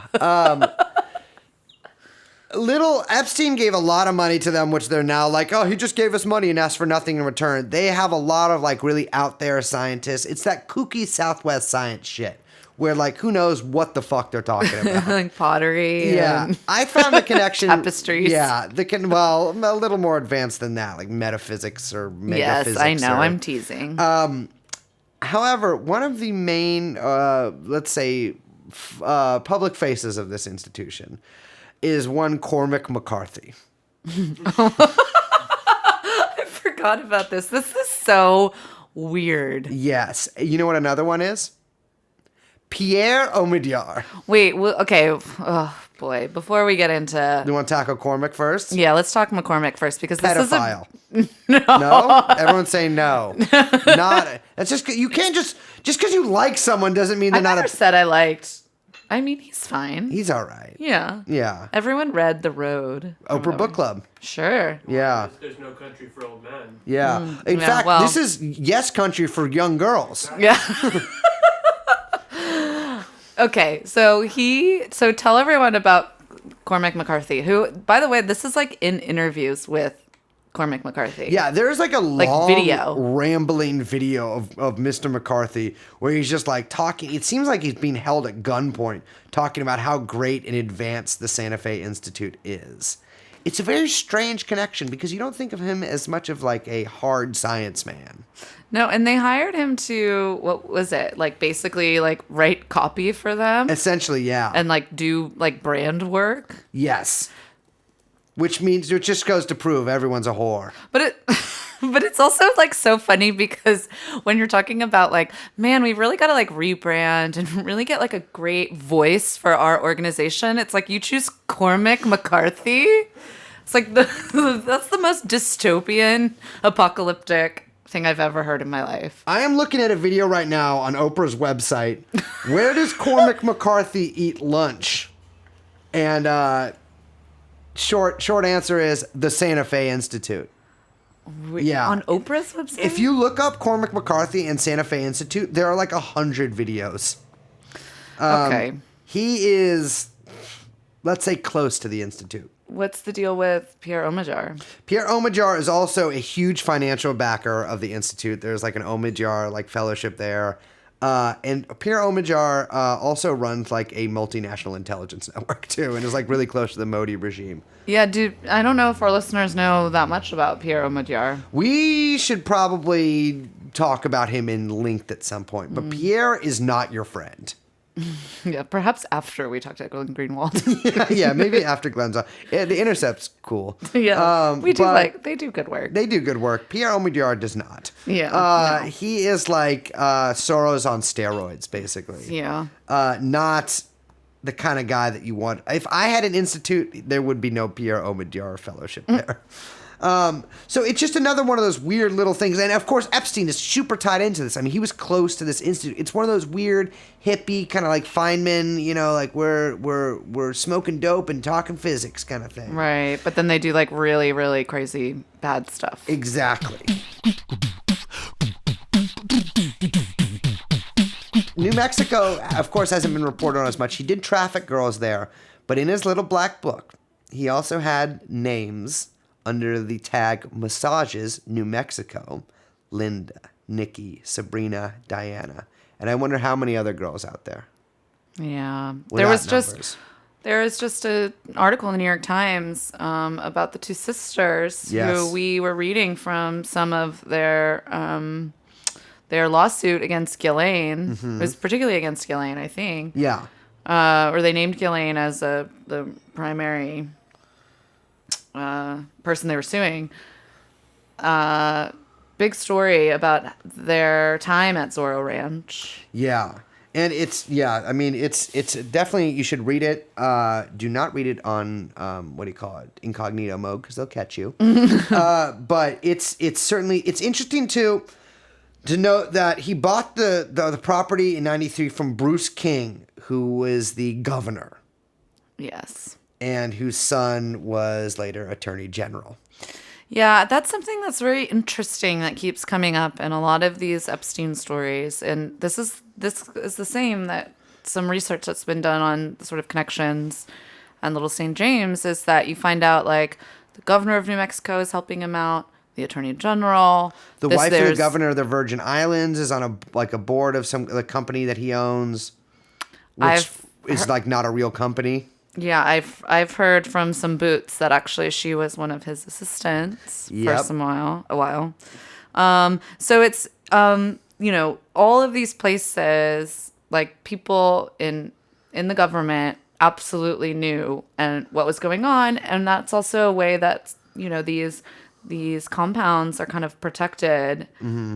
Little Epstein gave a lot of money to them, which they're now like, oh, he just gave us money and asked for nothing in return. They have a lot of like really out there scientists. It's that kooky Southwest science shit where like who knows what the fuck they're talking about. Like pottery. Yeah. And I found the connection. tapestries. Yeah. Well, a little more advanced than that, like metaphysics or metaphysics. Yes, I know. I'm teasing. However, one of the main, let's say, public faces of this institution is one Cormac McCarthy. I forgot about this. This is so weird. Yes. You know what another one is? Pierre Omidyar. Wait, okay. Oh, boy. Before we get into... You want to tackle Cormac first? Yeah, let's talk McCormick first because this Pedophile. is a... No? Everyone's saying no. Not. That's just... You can't just because you like someone doesn't mean I they're not never said I liked... I mean, he's fine. He's all right. Yeah. Yeah. Everyone read The Road. Oprah Book Club. Sure. Yeah. There's no country for old men. Yeah. In yeah, fact, well- this is Yes Country for young girls. Yeah. Okay, so tell everyone about Cormac McCarthy, who, by the way, this is like in interviews with Cormac McCarthy. Yeah, there's like a long, video. rambling video of Mr. McCarthy where he's just like talking. It seems like he's being held at gunpoint talking about how great and advanced the Santa Fe Institute is. It's a very strange connection because you don't think of him as much of like a hard science man. No, and they hired him to, what was it? Like basically like write copy for them Essentially, yeah. and like do like brand work. Yes. Which means it just goes to prove everyone's a whore. But it's also like so funny because when you're talking about like, man, we've really got to like rebrand and really get like a great voice for our organization. It's like you choose Cormac McCarthy. It's like that's the most dystopian, apocalyptic thing I've ever heard in my life. I am looking at a video right now on Oprah's website. Where does Cormac McCarthy eat lunch? And short answer is the Santa Fe Institute. Yeah. On Oprah's website? If you look up Cormac McCarthy and Santa Fe Institute, there are like 100 videos. Okay. He is, let's say, close to the Institute. What's the deal with Pierre Omidyar? Pierre Omidyar is also a huge financial backer of the Institute. There's like an Omidyar like fellowship there. And Pierre Omidyar also runs like a multinational intelligence network too, and is like really close to the Modi regime. Yeah, dude, I don't know if our listeners know that much about Pierre Omidyar. We should probably talk about him in length at some point, but Pierre is not your friend. Yeah, perhaps after we talked to Glenn Greenwald. Yeah, maybe after Glenn's on. Yeah, the Intercept's cool. Yeah, we do but they do good work. They do good work. Pierre Omidyar does not. Yeah, no. He is like Soros on steroids, basically. Yeah. Not the kind of guy that you want. If I had an institute, there would be no Pierre Omidyar fellowship there. So it's just another one of those weird little things. And of course, Epstein is super tied into this. I mean, he was close to this institute. It's one of those weird hippie kind of like Feynman, you know, like we're smoking dope and talking physics kind of thing. Right, but then they do like really, really crazy bad stuff. Exactly. New Mexico, of course, hasn't been reported on as much. He did traffic girls there, but in his little black book, he also had names under the tag Massages New Mexico: Linda, Nikki, Sabrina, Diana. And I wonder how many other girls out there. Yeah. Without There was numbers. just There is just an article in the New York Times about the two sisters who we were reading from some of their lawsuit against Ghislaine. It was particularly against Ghislaine, I think. Yeah. Or they named Ghislaine as the primary person they were suing. Big story about their time at Zorro Ranch. Yeah. And it's definitely, you should read it. Do not read it on, incognito mode, because they'll catch you. But it's certainly, it's interesting to note that he bought the property in 93 from Bruce King, who was the governor. Yes. And whose son was later Attorney General. Yeah, that's something that's very interesting that keeps coming up in a lot of these Epstein stories. And this is the same that some research that's been done on the sort of connections and Little St. James is that you find out like the governor of New Mexico is helping him out, the attorney general. The wife of the governor of the Virgin Islands is on a board of the company that he owns, which is like not a real company. Yeah, I've heard from some boots that actually she was one of his assistants for a while. So it's all of these places, like people in the government absolutely knew and what was going on, and that's also a way that these compounds are kind of protected. Mm-hmm.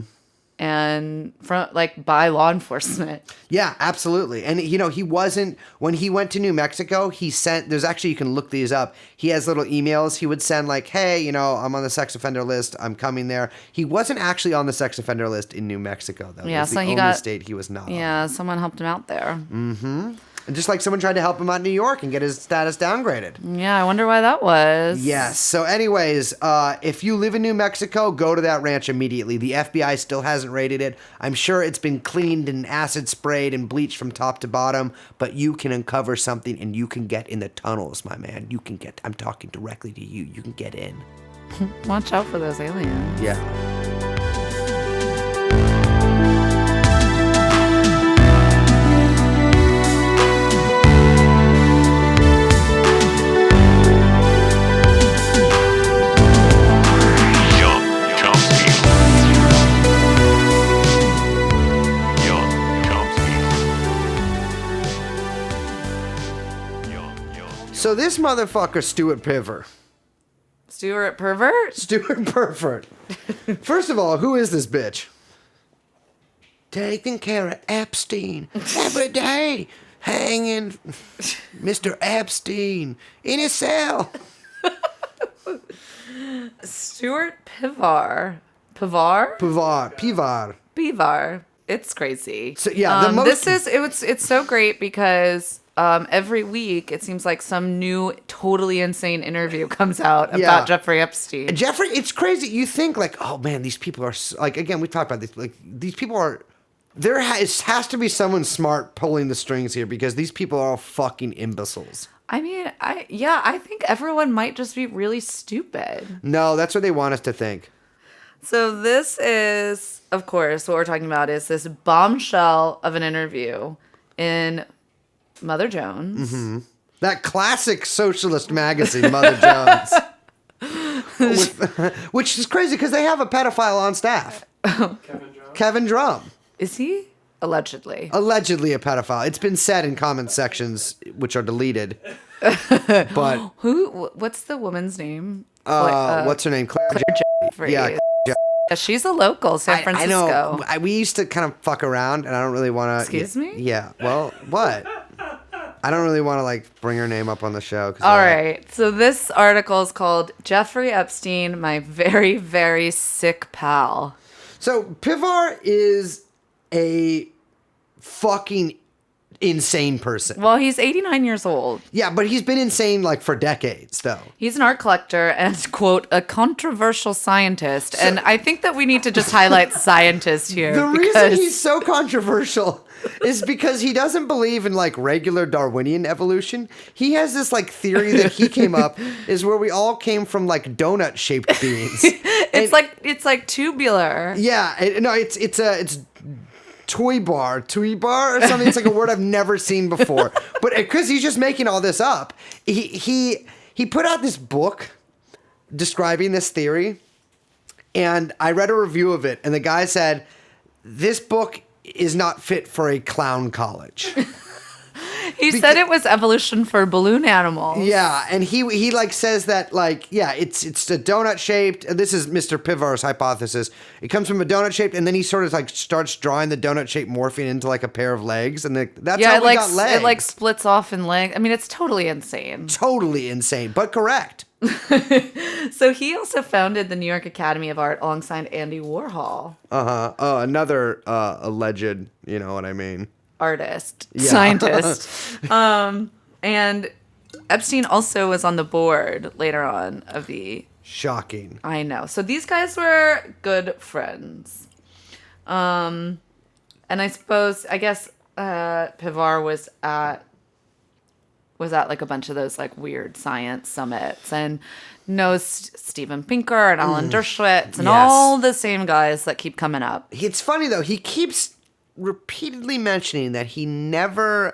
And from by law enforcement. Yeah, absolutely. And he wasn't, when he went to New Mexico, he sent, there's actually, you can look these up. He has little emails he would send like, hey, I'm on the sex offender list. I'm coming there. He wasn't actually on the sex offender list in New Mexico, though. Yeah, so the only state he was not on. Yeah, someone helped him out there. Mm-hmm. And just like someone tried to help him out in New York and get his status downgraded. Yeah, I wonder why that was. Yes. So anyways, if you live in New Mexico, go to that ranch immediately. The FBI still hasn't raided it. I'm sure it's been cleaned and acid sprayed and bleached from top to bottom, but you can uncover something and you can get in the tunnels, my man. I'm talking directly to you. You can get in. Watch out for those aliens. Yeah. So this motherfucker, Stuart Piver. Stuart Pervert? Stuart Pervert. First of all, who is this bitch? Taking care of Epstein every day. Hanging Mr. Epstein in his cell. Stuart Pivar. Pivar? Pivar. Pivar. It's crazy. So yeah, it's so great because every week it seems like some new totally insane interview comes out about Jeffrey Epstein. Jeffrey, it's crazy. You think like, oh man, these people are like, again, we talked about this. Like these people are. Has to be someone smart pulling the strings here because these people are all fucking imbeciles. I mean, I think everyone might just be really stupid. No, that's what they want us to think. So this is, of course, what we're talking about is this bombshell of an interview in Mother Jones. Mm-hmm. That classic socialist magazine, Mother Jones. Which is crazy because they have a pedophile on staff. Kevin Drum. Is he? Allegedly. Allegedly a pedophile. It's been said in comment sections, which are deleted. But what's the woman's name? What's her name? Claire Jeffries. Yeah, she's a local, San Francisco. I know. We used to kind of fuck around, and I don't really want to. Excuse me? Yeah. Well, what? I don't really want to bring her name up on the show. All right. So this article is called "Jeffrey Epstein, My Very, Very Sick Pal." So Pivar is a fucking insane person. Well, he's 89 years old. Yeah, but he's been insane for decades, though. He's an art collector and, quote, a controversial scientist. And I think that we need to just highlight scientist here. The reason he's so controversial is because he doesn't believe in regular Darwinian evolution. He has this theory that he came up is where we all came from donut shaped beings. It's like tubular. Yeah, it's toy bar or something. It's like a word I've never seen before. But because he's just making all this up, he put out this book describing this theory, and I read a review of it, and the guy said, this book is not fit for a clown college. He said it was evolution for balloon animals. Yeah, and he like says that like, yeah, it's a donut shaped. This is Mr. Pivar's hypothesis. It comes from a donut shaped, and then he sort of like starts drawing the donut shaped morphing into like a pair of legs, and that's how we got legs. It like splits off in legs. I mean, it's totally insane. Totally insane, but correct. So he also founded the New York Academy of Art alongside Andy Warhol. Another alleged, you know what I mean. Artist, Yeah. scientist. And Epstein also was on the board later on of the... Shocking. I know. So these guys were good friends. And I guess Pivar was at like a bunch of those like weird science summits and knows Steven Pinker and Alan Dershowitz and all the same guys that keep coming up. It's funny though, he keeps repeatedly mentioning that he never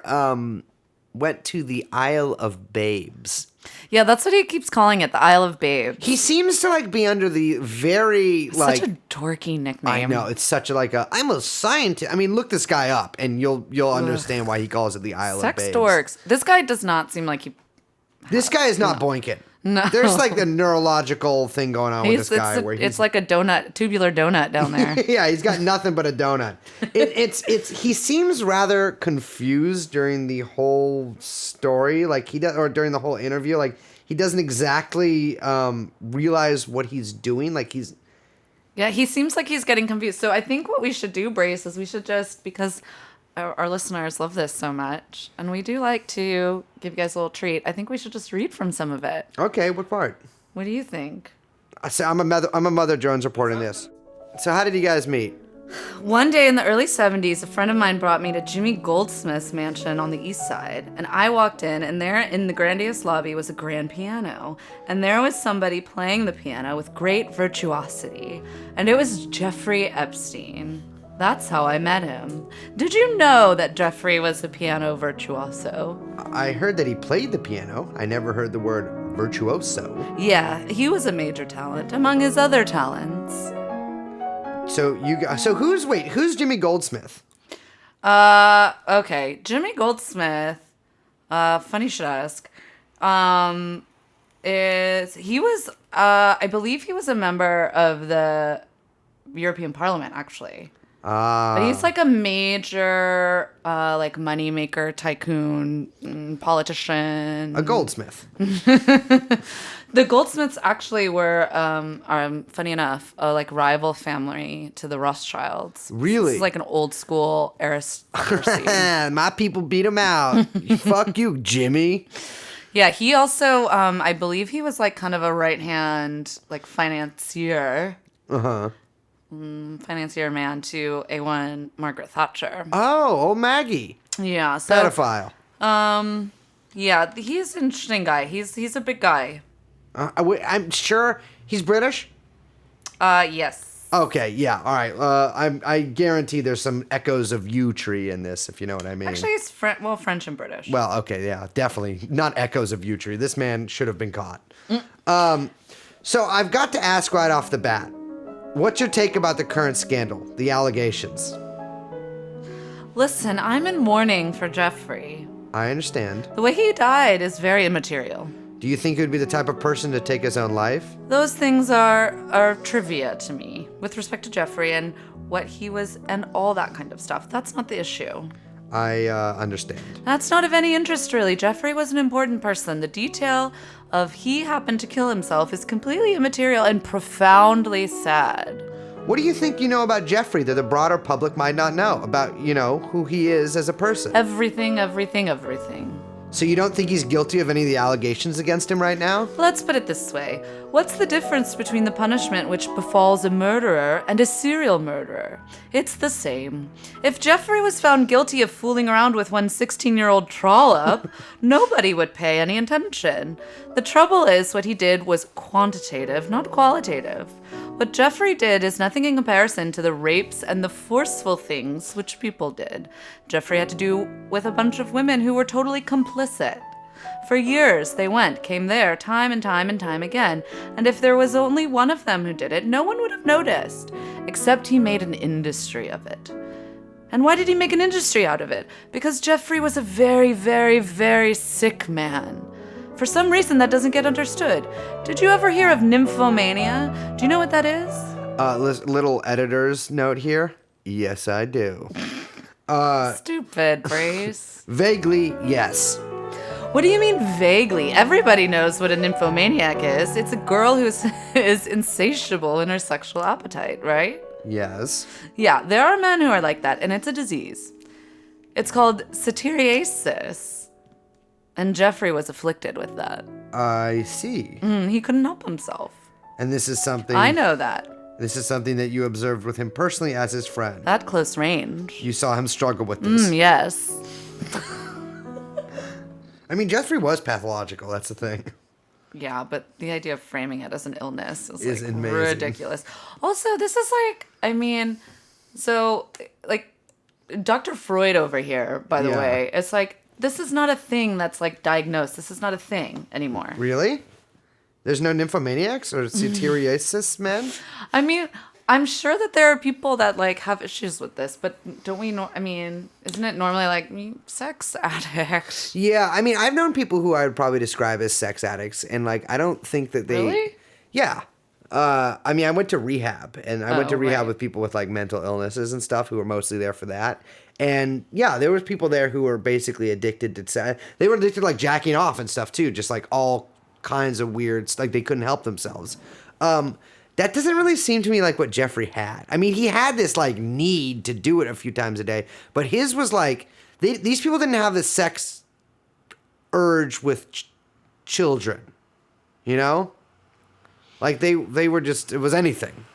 went to the Isle of Babes. Yeah, that's what he keeps calling it, the Isle of Babes. He seems to like be under the very like such a dorky nickname. I know, it's such a like I'm a scientist. I mean, look this guy up and you'll understand why he calls it the Isle of Babes. Sex dorks. This guy does not seem like he... This guy is not boinking. No. There's like a neurological thing going on with this guy where it's like a tubular donut down there. Yeah, he's got nothing but a donut. He seems rather confused during the whole story, like he does, or during the whole interview, like he doesn't exactly realize what he's doing. Like he's... Yeah, he seems like he's getting confused. So I think what we should do, Brace, is we should just, because our listeners love this so much, and we do like to give you guys a little treat, I think we should just read from some of it. Okay, what part? What do you think? I'm a Mother Jones reporting this. So how did you guys meet? One day in the early 70s, a friend of mine brought me to Jimmy Goldsmith's mansion on the east side, and I walked in, and there in the grandiose lobby was a grand piano, and there was somebody playing the piano with great virtuosity, and it was Jeffrey Epstein. That's how I met him. Did you know that Jeffrey was a piano virtuoso? I heard that he played the piano. I never heard the word virtuoso. Yeah, he was a major talent among his other talents. So who's Jimmy Goldsmith? Okay, Jimmy Goldsmith. Funny you should ask. I believe he was a member of the European Parliament, actually. But he's like a major, like moneymaker, tycoon, politician. A goldsmith. The Goldsmiths actually were, funny enough, a like rival family to the Rothschilds. Really? This is like an old school aristocracy. My people beat him out. Fuck you, Jimmy. Yeah, he also, I believe he was like kind of a right-hand, like financier. Financier man to A1 Margaret Thatcher. Oh, Maggie. Yeah. So, Pedophile. yeah, he's an interesting guy. He's a big guy. I'm sure he's British? Yes. Okay, yeah, all right. I guarantee there's some echoes of yew tree in this, if you know what I mean. Actually, he's French and British. Well, okay, yeah, definitely. Not echoes of yew tree. This man should have been caught. So I've got to ask right off the bat, what's your take about the current scandal, the allegations? Listen, I'm in mourning for Jeffrey. I understand. The way he died is very immaterial. Do you think he would be the type of person to take his own life? Those things are trivia to me with respect to Jeffrey and what he was and all that kind of stuff. That's not the issue. I understand. That's not of any interest, really. Jeffrey was an important person. The detail of he happened to kill himself is completely immaterial and profoundly sad. What do you think you know about Jeffrey that the broader public might not know about, who he is as a person? Everything. So you don't think he's guilty of any of the allegations against him right now? Let's put it this way. What's the difference between the punishment which befalls a murderer and a serial murderer? It's the same. If Jeffrey was found guilty of fooling around with one 16-year-old trollop, nobody would pay any attention. The trouble is what he did was quantitative, not qualitative. What Jeffrey did is nothing in comparison to the rapes and the forceful things which people did. Jeffrey had to do with a bunch of women who were totally complicit. For years, they came there, time and time and time again, and if there was only one of them who did it, no one would have noticed, except he made an industry of it. And why did he make an industry out of it? Because Jeffrey was a very, very, very sick man. For some reason, that doesn't get understood. Did you ever hear of nymphomania? Do you know what that is? Little editor's note here. Yes, I do. Stupid, Brace. Vaguely, yes. What do you mean vaguely? Everybody knows what a nymphomaniac is. It's a girl who is insatiable in her sexual appetite, right? Yes. Yeah, there are men who are like that, and it's a disease. It's called satyriasis. And Jeffrey was afflicted with that. I see. He couldn't help himself. And this is something... I know that. This is something that you observed with him personally as his friend. At close range. You saw him struggle with this. Yes. I mean, Jeffrey was pathological. That's the thing. Yeah, but the idea of framing it as an illness is like amazing. ridiculous. Also, this is like, I mean, so like Dr. Freud over here, by the Yeah. way, it's like, this is not a thing that's like diagnosed. This is not a thing anymore. Really? There's no nymphomaniacs or satyriasis men? I mean, I'm sure that there are people that like have issues with this, but don't we know? I mean, isn't it normally like sex addict? Yeah, I mean, I've known people who I would probably describe as sex addicts, and like, I don't think that they. Really? Yeah. I mean, I went to rehab, and I went to rehab right. with people with like mental illnesses and stuff who were mostly there for that. And yeah, there was people there who were basically addicted to sex. They were addicted to like jacking off and stuff too, just like all kinds of weird, like they couldn't help themselves. That doesn't really seem to me like what Jeffrey had. I mean, he had this like need to do it a few times a day, but his was like, these people didn't have the sex urge with children, you know? Like they were just, it was anything.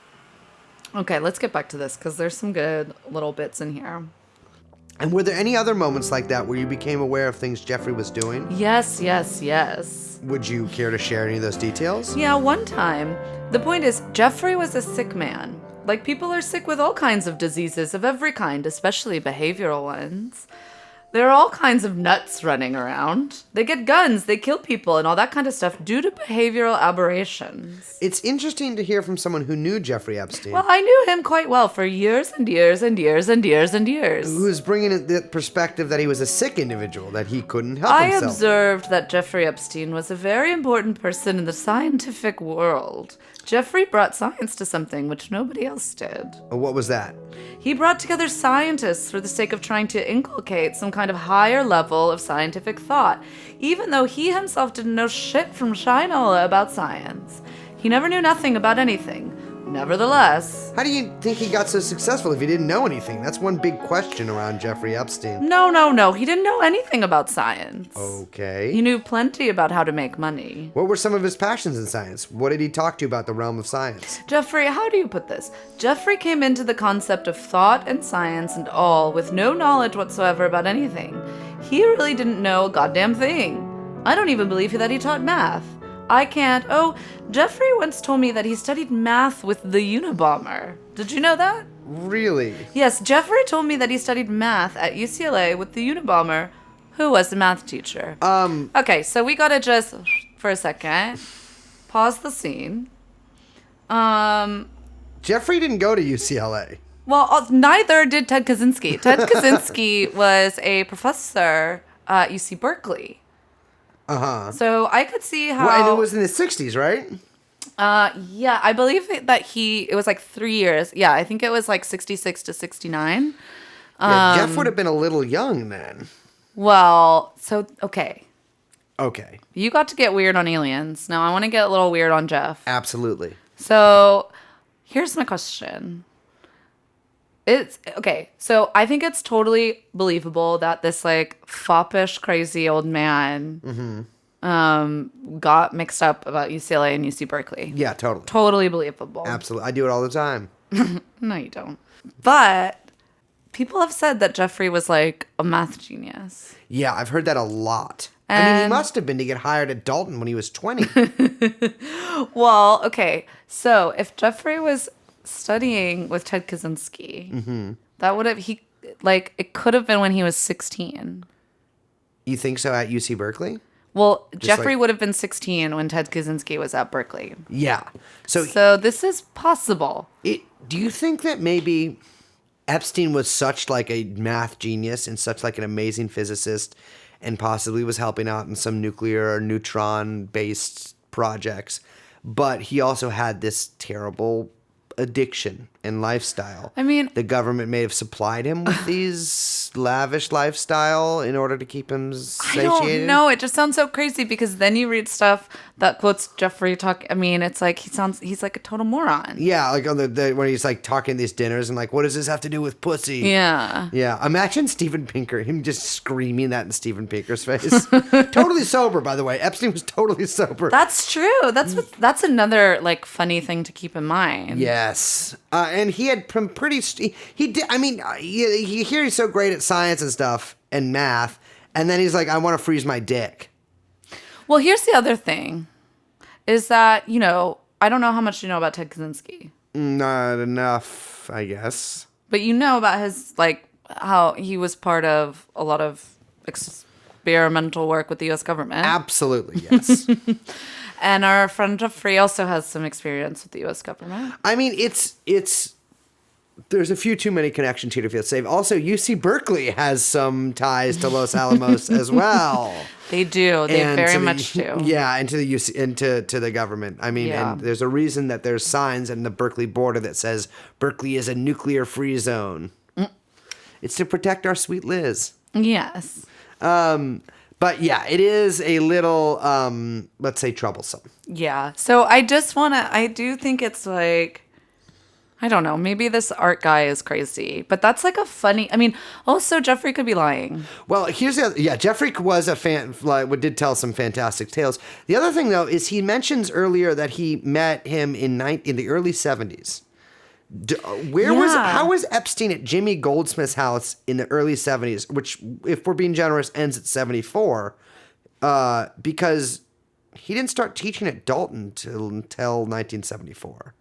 Okay, let's get back to this because there's some good little bits in here. And were there any other moments like that where you became aware of things Jeffrey was doing? Yes, yes, yes. Would you care to share any of those details? Yeah, one time. The point is, Jeffrey was a sick man. Like, people are sick with all kinds of diseases of every kind, especially behavioral ones. There are all kinds of nuts running around. They get guns, they kill people, and all that kind of stuff due to behavioral aberrations. It's interesting to hear from someone who knew Jeffrey Epstein. Well, I knew him quite well for years and years and years and years and years. Who's bringing in the perspective that he was a sick individual, that he couldn't help I himself. observed that Jeffrey Epstein was a very important person in the scientific world. Jeffrey brought science to something which nobody else did. What was that? He brought together scientists for the sake of trying to inculcate some kind of higher level of scientific thought, even though he himself didn't know shit from Shinola about science. He never knew nothing about anything. Nevertheless... How do you think he got so successful if he didn't know anything? That's one big question around Jeffrey Epstein. No. He didn't know anything about science. Okay. He knew plenty about how to make money. What were some of his passions in science? What did he talk to you about the realm of science? Jeffrey, how do you put this? Jeffrey came into the concept of thought and science and all with no knowledge whatsoever about anything. He really didn't know a goddamn thing. I don't even believe that he taught math. I can't. Oh, Jeffrey once told me that he studied math with the Unabomber. Did you know that? Really? Yes, Jeffrey told me that he studied math at UCLA with the Unabomber, who was the math teacher. Okay, so we gotta just, for a second, pause the scene. Jeffrey didn't go to UCLA. Well, neither did Ted Kaczynski. Ted Kaczynski was a professor at UC Berkeley. Uh-huh. So I could see how... Well, and it was in the 60s, right? Yeah, I believe that it was like 3 years. Yeah, I think it was like 66 to 69. Yeah, Jeff would have been a little young then. Well, so, okay. Okay. You got to get weird on aliens. Now I want to get a little weird on Jeff. Absolutely. So here's my question. It's okay. So I think it's totally believable that this like foppish, crazy old man got mixed up about UCLA and UC Berkeley. Yeah, totally. Totally believable. Absolutely. I do it all the time. No, you don't. But people have said that Jeffrey was like a math genius. Yeah, I've heard that a lot. I mean, he must have been to get hired at Dalton when he was 20. Well, okay. So if Jeffrey was studying with Ted Kaczynski, that would have it could have been when he was 16. You think so at UC Berkeley? Well, Jeffrey would have been 16 when Ted Kaczynski was at Berkeley. Yeah. So this is possible. Do you think that maybe Epstein was such like a math genius and such like an amazing physicist and possibly was helping out in some nuclear or neutron-based projects, but he also had this terrible addiction and lifestyle? I mean, the government may have supplied him with these lavish lifestyle in order to keep him satiated. I don't know. It just sounds so crazy because then you read stuff that quotes Jeffrey talk. I mean, it's like he's like a total moron. Yeah, like on the when he's like talking these dinners and like, what does this have to do with pussy? Yeah. Yeah. Imagine Steven Pinker, him just screaming that in Steven Pinker's face. Totally sober, by the way. Epstein was totally sober. That's true. That's another like funny thing to keep in mind. Yes. And he had he did, I mean, you hear he's so great at science and stuff and math, and then he's like, I want to freeze my dick. Well, here's the other thing, is that, I don't know how much you know about Ted Kaczynski. Not enough, I guess. But you know about his, how he was part of a lot of experimental work with the U.S. government. Absolutely, yes. And our friend Jeffrey also has some experience with the U.S. government. I mean, there's a few too many connections here to feel safe. Also, UC Berkeley has some ties to Los Alamos as well. They do. They very much do. Yeah, and to the UC, and to the government. I mean, and there's a reason that there's signs in the Berkeley border that says Berkeley is a nuclear-free zone. It's to protect our sweet Liz. Yes. But yeah, it is a little, let's say, troublesome. Yeah. So I do think it's like, I don't know, maybe this art guy is crazy, but that's like a funny, I mean, also Jeffrey could be lying. Well, here's the other, Jeffrey was a fan, did tell some fantastic tales. The other thing, though, is he mentions earlier that he met him in the early 70s. How was Epstein at Jimmy Goldsmith's house in the early 70s, which, if we're being generous, ends at 74, because he didn't start teaching at Dalton until 1974.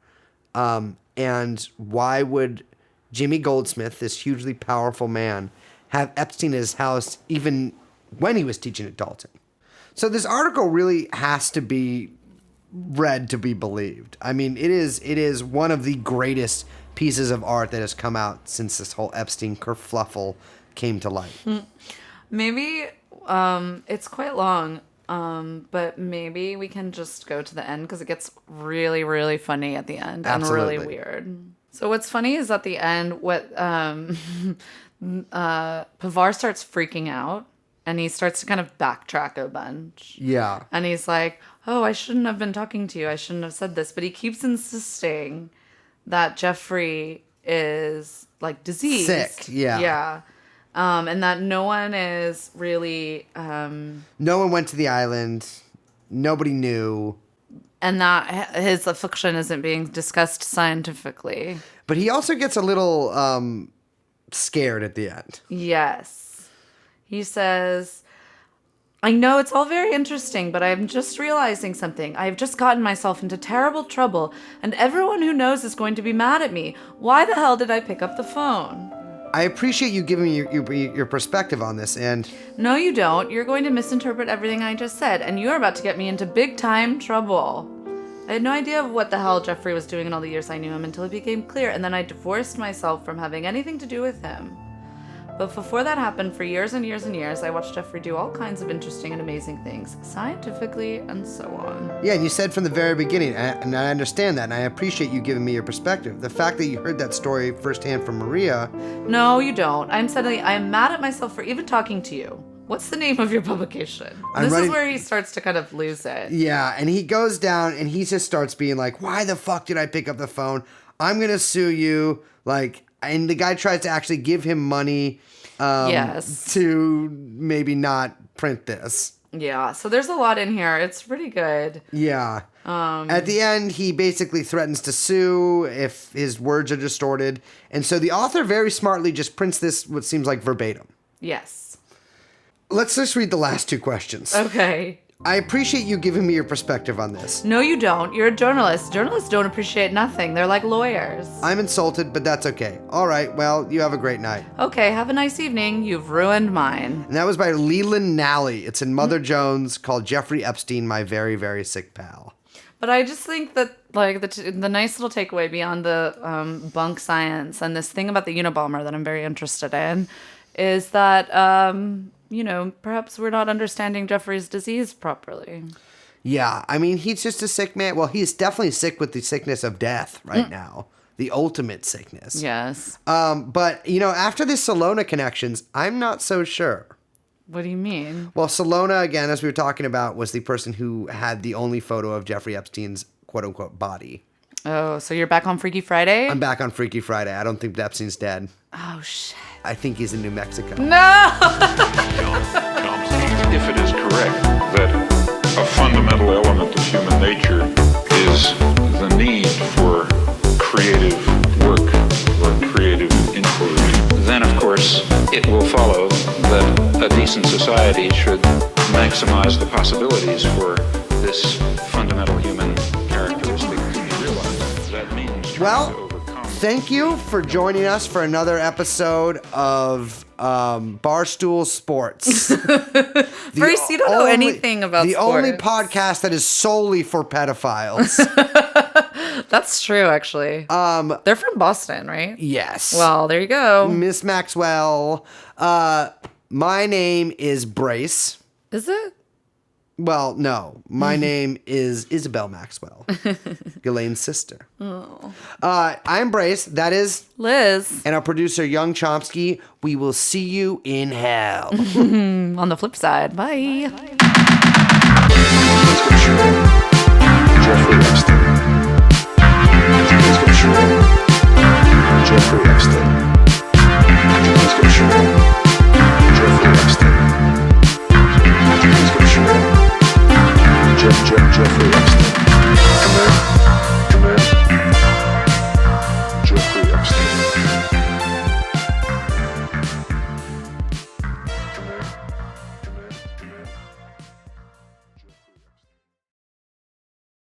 And why would Jimmy Goldsmith, this hugely powerful man, have Epstein at his house even when he was teaching at Dalton? So this article really has to be read to be believed. I mean, it is one of the greatest pieces of art that has come out since this whole Epstein kerfluffle came to light. Maybe it's quite long, but maybe we can just go to the end because it gets really, really funny at the end. Absolutely. And really weird. So what's funny is at the end, Pavar starts freaking out and he starts to kind of backtrack a bunch. Yeah. And he's like, oh, I shouldn't have been talking to you. I shouldn't have said this. But he keeps insisting that Jeffrey is like diseased. Sick, yeah. Yeah. And that no one is really... no one went to the island. Nobody knew. And that his affliction isn't being discussed scientifically. But he also gets a little scared at the end. Yes. He says, I know it's all very interesting, but I'm just realizing something. I've just gotten myself into terrible trouble, and everyone who knows is going to be mad at me. Why the hell did I pick up the phone? I appreciate you giving me your perspective on this, and... No, you don't. You're going to misinterpret everything I just said, and you're about to get me into big-time trouble. I had no idea of what the hell Jeffrey was doing in all the years I knew him until it became clear, and then I divorced myself from having anything to do with him. But before that happened, for years and years and years, I watched Jeffrey do all kinds of interesting and amazing things, scientifically and so on. Yeah, and you said from the very beginning, and I understand that, and I appreciate you giving me your perspective. The fact that you heard that story firsthand from Maria... No, you don't. I am mad at myself for even talking to you. What's the name of your publication? This is where he starts to kind of lose it. Yeah, and he goes down, and he just starts being like, why the fuck did I pick up the phone? I'm going to sue you, and the guy tries to actually give him money to maybe not print this. Yeah, so there's a lot in here. It's pretty good. Yeah. At the end, he basically threatens to sue if his words are distorted. And so the author very smartly just prints this, what seems like verbatim. Yes. Let's just read the last two questions. Okay. I appreciate you giving me your perspective on this. No, you don't. You're a journalist. Journalists don't appreciate nothing. They're like lawyers. I'm insulted, but that's okay. All right, well, you have a great night. Okay, have a nice evening. You've ruined mine. And that was by Leland Nally. It's in Mother Jones, called Jeffrey Epstein, My Very, Very Sick Pal. But I just think that, like, the nice little takeaway beyond the bunk science and this thing about the Unabomber that I'm very interested in is that, perhaps we're not understanding Jeffrey's disease properly. Yeah, I mean, he's just a sick man. Well, he's definitely sick with the sickness of death right now. The ultimate sickness. Yes. But, after this Salona connections, I'm not so sure. What do you mean? Well, Salona, again, as we were talking about, was the person who had the only photo of Jeffrey Epstein's quote-unquote body. Oh, so you're back on Freaky Friday? I'm back on Freaky Friday. I don't think Epstein's dead. Oh, shit. I think he's in New Mexico. No! If it is correct that a fundamental element of human nature is the need for creative work or creative inquiry, then of course it will follow that a decent society should maximize the possibilities for this fundamental human characteristic to be realized. That means trying to overcome. Thank you for joining us for another episode of Barstool Sports. First, you don't know anything about the sports. only podcast that is solely for pedophiles. That's true, actually. They're from Boston, right? Yes. Well, there you go. Miss Maxwell. My name is Brace. Is it? Well, no. My name is Isabel Maxwell, Ghislaine's sister. Oh. I'm Brace. That is Liz. And our producer, Young Chomsky. We will see you in hell. On the flip side. Bye. Jeffrey Epstein.